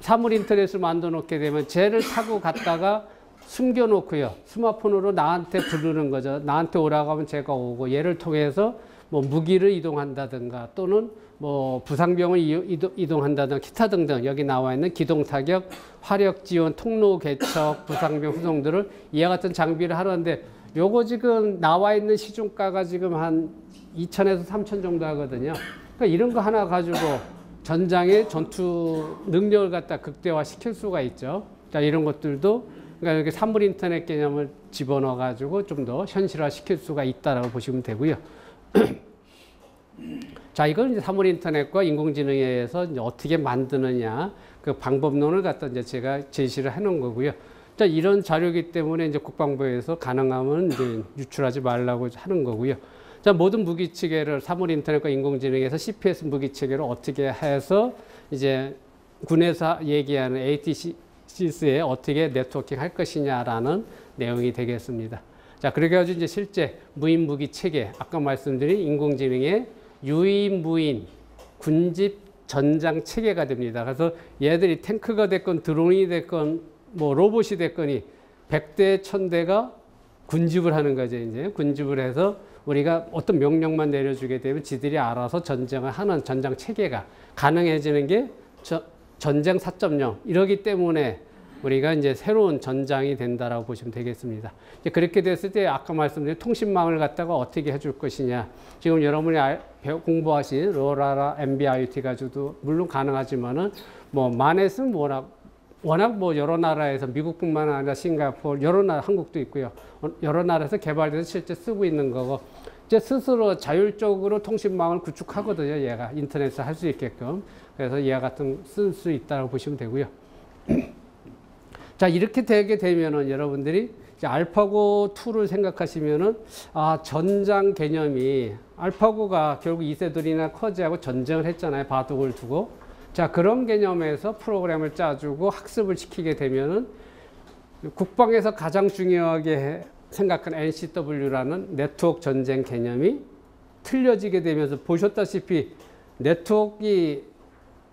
사물 인터넷을 만들어 놓게 되면 쟤를 타고 갔다가 숨겨 놓고요. 스마트폰으로 나한테 부르는 거죠. 나한테 오라고 하면 쟤가 오고 얘를 통해서 뭐 무기를 이동한다든가 또는 뭐 부상병을 이동한다든가 기타 등등 여기 나와 있는 기동 타격, 화력 지원, 통로 개척, 부상병 후송들을 이와 같은 장비를 하는데 요거 지금 나와 있는 시중가가 지금 한 2천에서 3천 정도 하거든요. 그러니까 이런 거 하나 가지고 전장의 전투 능력을 갖다 극대화 시킬 수가 있죠. 자, 이런 것들도 그러니까 이렇게 사물 인터넷 개념을 집어넣어 가지고 좀 더 현실화 시킬 수가 있다라고 보시면 되고요. 자, 이걸 이제 사물 인터넷과 인공지능에 의해서 이제 어떻게 만드느냐 그 방법론을 갖다 이제 제가 제시를 해 놓은 거고요. 자, 이런 자료이기 때문에 이제 국방부에서 가능하면 이제 유출하지 말라고 하는 거고요. 자, 모든 무기 체계를 사물 인터넷과 인공지능에서 CPS 무기 체계를 어떻게 해서 이제 군에서 얘기하는 ATCS에 어떻게 네트워킹 할 것이냐라는 내용이 되겠습니다. 자, 그렇게 해서 이제 실제 무인 무기 체계, 아까 말씀드린 인공지능의 유인 무인 군집 전장 체계가 됩니다. 그래서 얘들이 탱크가 됐건 드론이 됐건 뭐 로봇이 됐건이 100대 1000대가 군집을 하는 거죠. 이제 군집을 해서 우리가 어떤 명령만 내려주게 되면 지들이 알아서 전쟁을 하는 전장 체계가 가능해지는 게 전쟁 4.0 이러기 때문에 우리가 이제 새로운 전장이 된다라고 보시면 되겠습니다. 이제 그렇게 됐을 때 아까 말씀드린 통신망을 갖다가 어떻게 해줄 것이냐. 지금 여러분이 공부하신 로라라 NB-IoT 가지고도 물론 가능하지만은 뭐 마넷은 워낙 뭐 여러 나라에서 미국뿐만 아니라 싱가포르 여러 나라 한국도 있고요. 여러 나라에서 개발돼서 실제 쓰고 있는 거고 이제 스스로 자율적으로 통신망을 구축하거든요. 얘가 인터넷에 할 수 있게끔. 그래서 얘 같은 쓸 수 있다고 보시면 되고요. 자, 이렇게 되게 되면은 여러분들이 이제 알파고 2를 생각하시면은 전장 개념이 알파고가 결국 이세돌이나 커즈하고 전쟁을 했잖아요. 바둑을 두고. 자, 그런 개념에서 프로그램을 짜주고 학습을 시키게 되면은 국방에서 가장 중요하게 생각하는 NCW라는 네트워크 전쟁 개념이 틀려지게 되면서 보셨다시피 네트워크가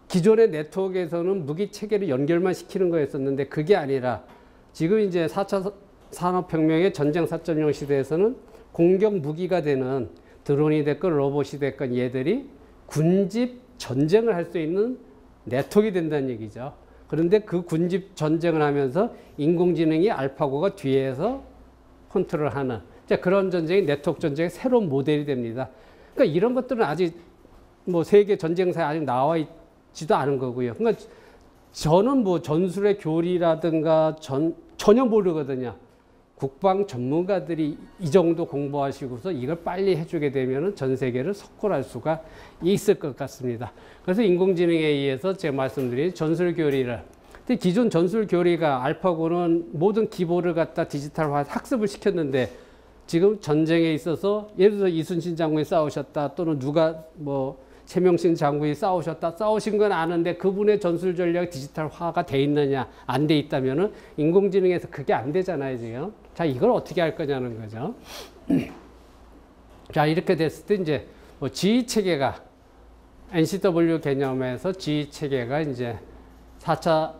기존의 네트워크에서는 무기 체계를 연결만 시키는 거였었는데 그게 아니라 지금 이제 4차 산업혁명의 전쟁 4.0 시대에서는 공격 무기가 되는 드론이 됐건 로봇이 됐건 얘들이 군집 전쟁을 할 수 있는 네트워크가 된다는 얘기죠. 그런데 그 군집 전쟁을 하면서 인공지능이 알파고가 뒤에서 컨트롤하는 그런 전쟁이 네트워크 전쟁의 새로운 모델이 됩니다. 그러니까 이런 것들은 아직 뭐 세계 전쟁사에 아직 나와 있지도 않은 거고요. 그러니까 저는 뭐 전술의 교리라든가 전혀 모르거든요. 국방 전문가들이 이 정도 공부하시고서 이걸 빨리 해주게 되면 전 세계를 석권할 수가 있을 것 같습니다. 그래서 인공지능에 의해서 제가 말씀드린 전술 교리를 근데 기존 전술 교리가 알파고는 모든 기보를 갖다 디지털화 학습을 시켰는데 지금 전쟁에 있어서 예를 들어 이순신 장군이 싸우셨다 또는 누가 뭐 최명신 장군이 싸우신 건 아는데 그분의 전술 전략 디지털화가 돼 있느냐 안 돼 있다면은 인공지능에서 그게 안 되잖아요 지금. 자, 이걸 어떻게 할 거냐는 거죠. 자, 이렇게 됐을 때 이제 뭐 지휘 체계가 NCW 개념에서 지휘 체계가 이제 4차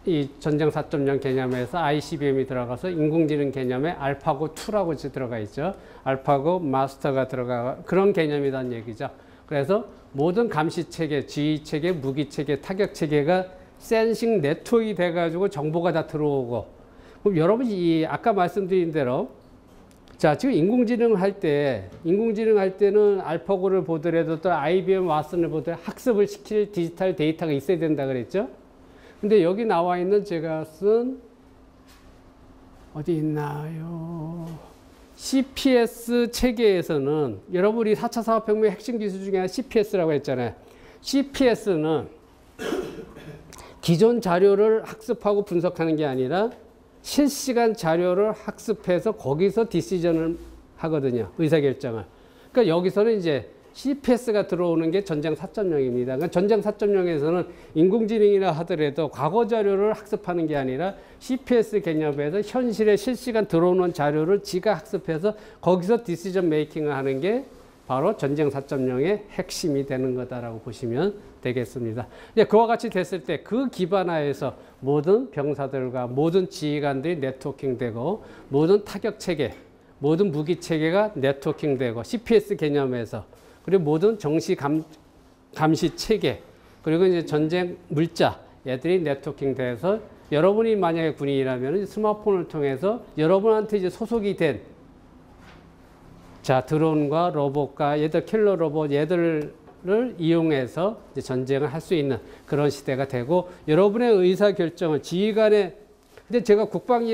이 전쟁 4.0 개념에서 ICBM이 들어가서 인공지능 개념에 알파고 2라고 들어가 있죠. 알파고 마스터가 들어가 그런 개념이란 얘기죠. 그래서 모든 감시 체계, 지휘 체계, 무기 체계, 타격 체계가 센싱 네트워크가 돼가지고 정보가 다 들어오고. 그럼 여러분이 아까 말씀드린 대로 자, 지금 인공지능 할 때는 알파고를 보더라도 또 IBM 왓슨을 보더라도 학습을 시킬 디지털 데이터가 있어야 된다 그랬죠. 근데 여기 나와 있는 제가 쓴 어디 있나요? CPS 체계에서는 여러분이 4차 산업혁명의 핵심 기술 중에 하나 CPS라고 했잖아요. CPS는 기존 자료를 학습하고 분석하는 게 아니라 실시간 자료를 학습해서 거기서 디시전을 하거든요. 의사결정을. 그러니까 여기서는 이제 CPS가 들어오는 게 전쟁 4.0입니다. 그러니까 전쟁 4.0에서는 인공지능이라 하더라도 과거 자료를 학습하는 게 아니라 CPS 개념에서 현실에 실시간 들어오는 자료를 지가 학습해서 거기서 디시전 메이킹을 하는 게 바로 전쟁 4.0의 핵심이 되는 거다라고 보시면 되겠습니다. 그와 같이 됐을 때 그 기반 하에서 모든 병사들과 모든 지휘관들이 네트워킹되고 모든 타격 체계, 모든 무기 체계가 네트워킹되고 CPS 개념에서 그리고 모든 정시 감시 체계, 그리고 이제 전쟁 물자, 얘들이 네트워킹 돼서 여러분이 만약에 군인이라면 스마트폰을 통해서 여러분한테 이제 소속이 된 자, 드론과 로봇과 얘들 킬러 로봇, 얘들을 이용해서 이제 전쟁을 할 수 있는 그런 시대가 되고 여러분의 의사결정을 지휘관의 근데 제가 국방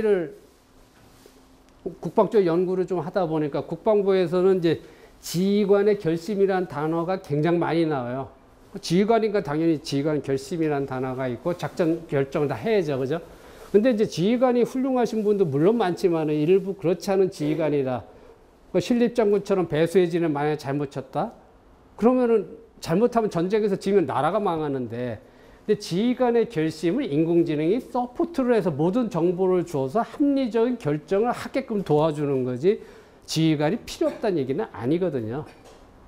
쪽 연구를 좀 하다 보니까 국방부에서는 이제 지휘관의 결심이라는 단어가 굉장히 많이 나와요. 지휘관이니까 당연히 지휘관 결심이라는 단어가 있고 작전 결정을 다 해야죠. 그죠? 근데 이제 지휘관이 훌륭하신 분도 물론 많지만 일부 그렇지 않은 지휘관이라 신립장군처럼 배수해진을 만약에 잘못 쳤다? 그러면은 잘못하면 전쟁에서 지면 나라가 망하는데 근데 지휘관의 결심을 인공지능이 서포트를 해서 모든 정보를 주어서 합리적인 결정을 하게끔 도와주는 거지 지휘관이 필요 없다는 얘기는 아니거든요.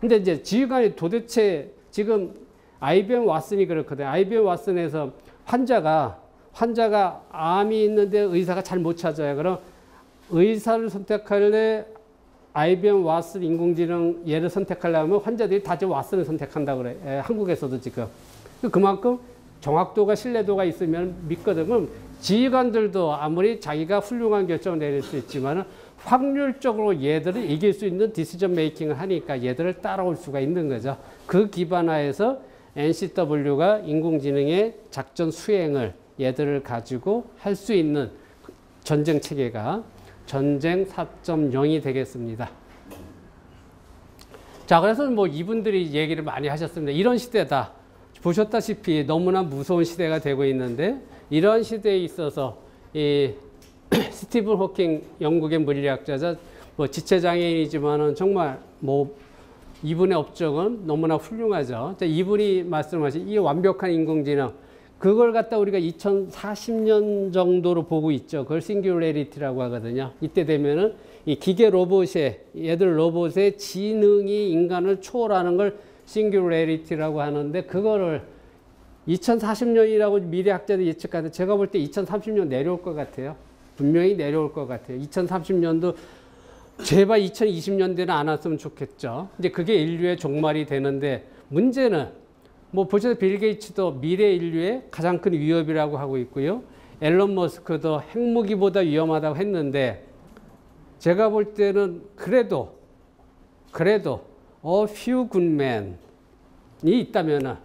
근데 이제 지휘관이 도대체 지금 IBM 왓슨이 그렇거든요. IBM 왓슨에서 환자가 암이 있는데 의사가 잘 못 찾아요. 그럼 의사를 선택할래 IBM 왓슨 인공지능 얘를 선택하려면 환자들이 다 지금 왓슨을 선택한다고 그래. 한국에서도 지금. 그만큼 정확도가 신뢰도가 있으면 믿거든. 그럼 지휘관들도 아무리 자기가 훌륭한 결정을 내릴 수 있지만 확률적으로 얘들을 이길 수 있는 디시전 메이킹을 하니까 얘들을 따라올 수가 있는 거죠. 그 기반하에서 NCW가 인공지능의 작전 수행을 얘들을 가지고 할 수 있는 전쟁 체계가 전쟁 4.0이 되겠습니다. 자, 그래서 뭐 이분들이 얘기를 많이 하셨습니다. 이런 시대다. 보셨다시피 너무나 무서운 시대가 되고 있는데 이런 시대에 있어서 이 스티븐 호킹 영국의 물리학자자 뭐 지체장애인이지만은 정말 뭐 이분의 업적은 너무나 훌륭하죠. 자, 이분이 말씀하신 이 완벽한 인공지능 그걸 갖다 우리가 2040년 정도로 보고 있죠. 그걸 싱귤레리티라고 하거든요. 이때 되면은 이 기계 로봇의 얘들 로봇의 지능이 인간을 초월하는 걸 싱귤레리티라고 하는데 그거를 2040년이라고 미래학자들이 예측하는데 제가 볼 때 2030년 내려올 것 같아요. 분명히 내려올 것 같아요. 2030년도 제발 2020년대는 안 왔으면 좋겠죠. 이제 그게 인류의 종말이 되는데 문제는 뭐 보셔서 빌 게이츠도 미래 인류의 가장 큰 위협이라고 하고 있고요. 앨런 머스크도 핵무기보다 위험하다고 했는데 제가 볼 때는 그래도 a few good men이 있다면은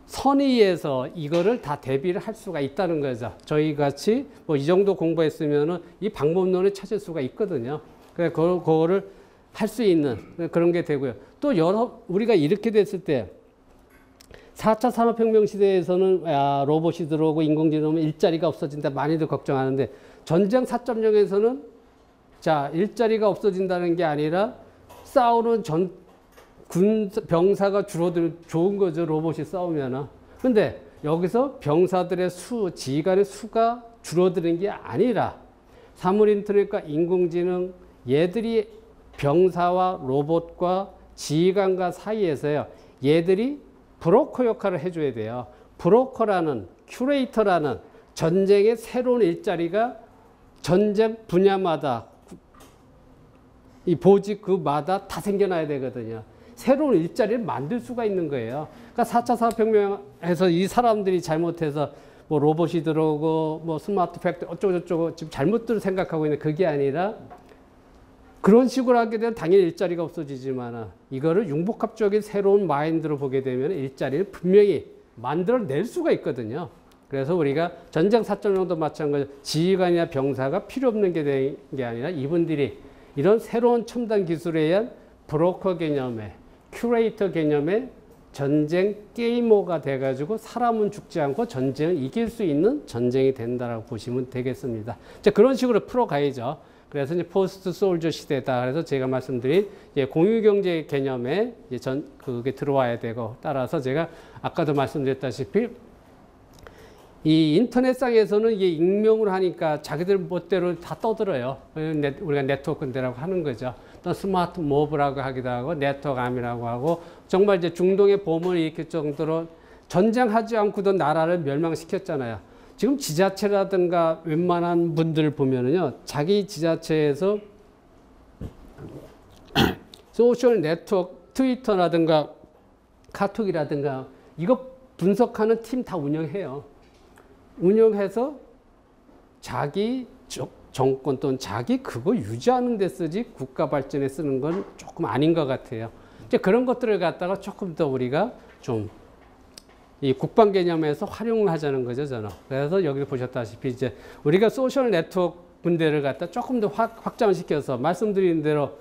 선의에서 이거를 다 대비를 할 수가 있다는 거죠. 저희 같이 뭐 이 정도 공부했으면은 이 방법론을 찾을 수가 있거든요. 그래서 그거를 할 수 있는 그런 게 되고요. 또 우리가 이렇게 됐을 때 4차 산업혁명 시대에서는 로봇이 들어오고 인공지능은 일자리가 없어진다 많이들 걱정하는데 전쟁 4.0에서는 자, 일자리가 없어진다는 게 아니라 싸우는 병사가 줄어들 좋은 거죠. 로봇이 싸우면은. 근데 여기서 병사들의 지휘관의 수가 줄어드는 게 아니라 사물 인터넷과 인공지능 얘들이 병사와 로봇과 지휘관과 사이에서요. 얘들이 브로커 역할을 해줘야 돼요. 브로커라는 큐레이터라는 전쟁의 새로운 일자리가 전쟁 분야마다 이 보직 그마다 다 생겨나야 되거든요. 새로운 일자리를 만들 수가 있는 거예요. 그러니까 4차 산업혁명에서 이 사람들이 잘못해서 뭐 로봇이 들어오고 뭐 스마트 팩토리 어쩌고저쩌고 지금 잘못들 생각하고 있는 그게 아니라 그런 식으로 하게 되면 당연히 일자리가 없어지지만 이거를 융복합적인 새로운 마인드로 보게 되면 일자리를 분명히 만들어낼 수가 있거든요. 그래서 우리가 전쟁 4.0도 마찬가지로 지휘관이나 병사가 필요 없는 게 된 게 아니라 이분들이 이런 새로운 첨단 기술에 의한 브로커 개념의 큐레이터 개념의 전쟁 게이머가 돼가지고 사람은 죽지 않고 전쟁을 이길 수 있는 전쟁이 된다라고 보시면 되겠습니다. 자, 그런 식으로 풀어가야죠. 그래서 이제 포스트 솔저 시대다. 그래서 제가 말씀드린 공유경제 개념에 그게 들어와야 되고 따라서 제가 아까도 말씀드렸다시피 이 인터넷상에서는 이게 익명으로 하니까 자기들 멋대로 다 떠들어요. 우리가 네트워크인데라고 하는 거죠. 또 스마트 모브라고 하기도 하고 네트워크암이라고 하고 정말 이제 중동의 봄을 일으킬 정도로 전쟁하지 않고도 나라를 멸망시켰잖아요. 지금 지자체라든가 웬만한 분들 보면은요, 자기 지자체에서 소셜 네트워크, 트위터라든가 카톡이라든가 이거 분석하는 팀 다 운영해요. 운영해서 자기 정권 또는 자기 그거 유지하는 데 쓰지 국가 발전에 쓰는 건 조금 아닌 것 같아요. 이제 그런 것들을 갖다가 조금 더 우리가 좀 이 국방 개념에서 활용을 하자는 거죠, 저는. 그래서 여기 보셨다시피 이제 우리가 소셜 네트워크 군대를 갖다 조금 더 확장시켜서 말씀드린 대로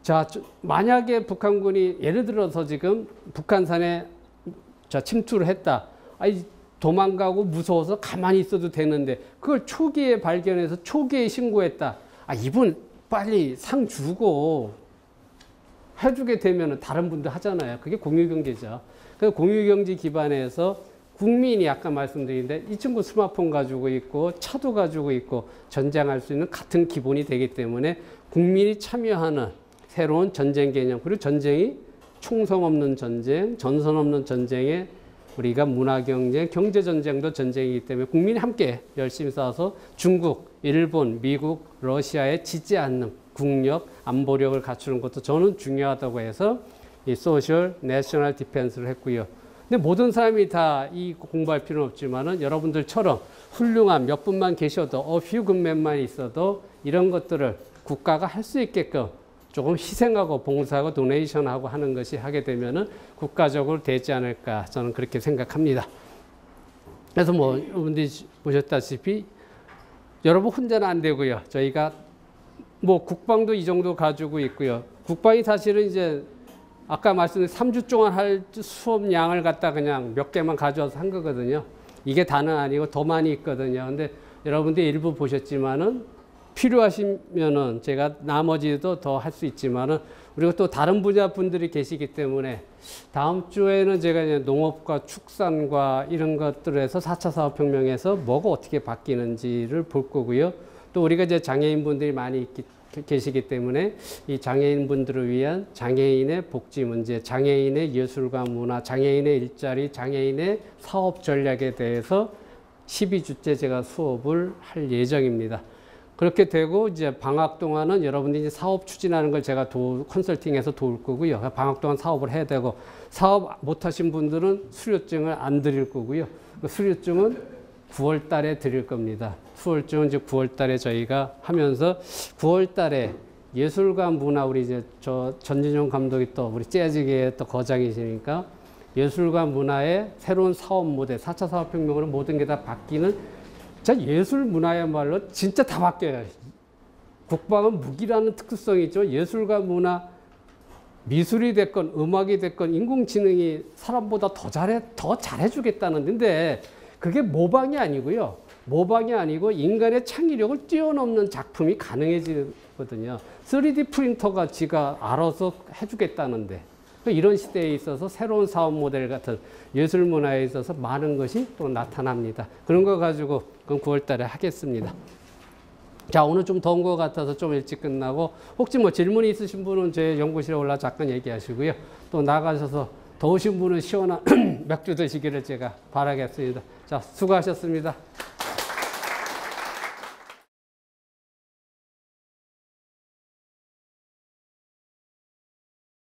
자, 만약에 북한군이 예를 들어서 지금 북한산에 침투를 했다. 도망가고 무서워서 가만히 있어도 되는데 그걸 초기에 발견해서 초기에 신고했다. 이분 빨리 상 주고 해주게 되면 다른 분들 하잖아요. 그게 공유경제죠. 그래서 공유경제 기반에서 국민이 아까 말씀드린데 이 친구 스마트폰 가지고 있고 차도 가지고 있고 전쟁할 수 있는 같은 기본이 되기 때문에 국민이 참여하는 새로운 전쟁 개념 그리고 전쟁이 총성 없는 전쟁, 전선 없는 전쟁에 우리가 문화경쟁, 경제전쟁도 전쟁이기 때문에 국민이 함께 열심히 싸워서 중국, 일본, 미국, 러시아에 지지 않는 국력, 안보력을 갖추는 것도 저는 중요하다고 해서 이 소셜 내셔널 디펜스를 했고요. 근데 모든 사람이 다 이 공부할 필요는 없지만은 여러분들처럼 훌륭한 몇 분만 계셔도 어휘금맨만 있어도 이런 것들을 국가가 할 수 있게끔 조금 희생하고 봉사하고 도네이션하고 하는 것이 하게 되면은 국가적으로 되지 않을까 저는 그렇게 생각합니다. 그래서 뭐 여러분들이 보셨다시피 여러분 혼자는 안 되고요. 저희가 뭐 국방도 이 정도 가지고 있고요. 국방이 사실은 이제 아까 말씀드린 3주 동안 할 수업 양을 갖다 그냥 몇 개만 가져와서 한 거거든요. 이게 다는 아니고 더 많이 있거든요. 근데 여러분들 일부 보셨지만은 필요하시면은 제가 나머지도 더 할 수 있지만은 그리고 또 다른 분야 분들이 계시기 때문에 다음 주에는 제가 이제 농업과 축산과 이런 것들에서 4차 산업혁명에서 뭐가 어떻게 바뀌는지를 볼 거고요. 또 우리가 이제 장애인 분들이 많이 계시기 때문에 이 장애인 분들을 위한 장애인의 복지 문제, 장애인의 예술과 문화, 장애인의 일자리, 장애인의 사업 전략에 대해서 12주째 제가 수업을 할 예정입니다. 그렇게 되고 이제 방학 동안은 여러분들이 이제 사업 추진하는 걸 제가 컨설팅해서 도울 거고요. 방학 동안 사업을 해야 되고 사업 못 하신 분들은 수료증을 안 드릴 거고요. 그 수료증은 9월 달에 드릴 겁니다. 수료증은 이제 9월 달에 저희가 하면서 9월 달에 예술과 문화 우리 이제 저 전진용 감독이 또 우리 재즈계의 또 거장이시니까 예술과 문화의 새로운 사업 모델, 4차 산업혁명으로 모든 게 다 바뀌는 자, 예술 문화야말로 진짜 다 바뀌어요. 국방은 무기라는 특수성이 있죠. 예술과 문화, 미술이 됐건 음악이 됐건 인공지능이 사람보다 더 잘해주겠다는 데인데 그게 모방이 아니고요. 모방이 아니고 인간의 창의력을 뛰어넘는 작품이 가능해지거든요. 3D 프린터가 지가 알아서 해주겠다는데 이런 시대에 있어서 새로운 사업 모델 같은 예술 문화에 있어서 많은 것이 또 나타납니다. 그런 거 가지고 그건 9월 달에 하겠습니다. 자, 오늘 좀 더운 것 같아서 좀 일찍 끝나고 혹시 뭐 질문이 있으신 분은 제 연구실에 올라 잠깐 얘기하시고요. 또 나가셔서 더우신 분은 시원한 맥주 드시기를 제가 바라겠습니다. 자, 수고하셨습니다.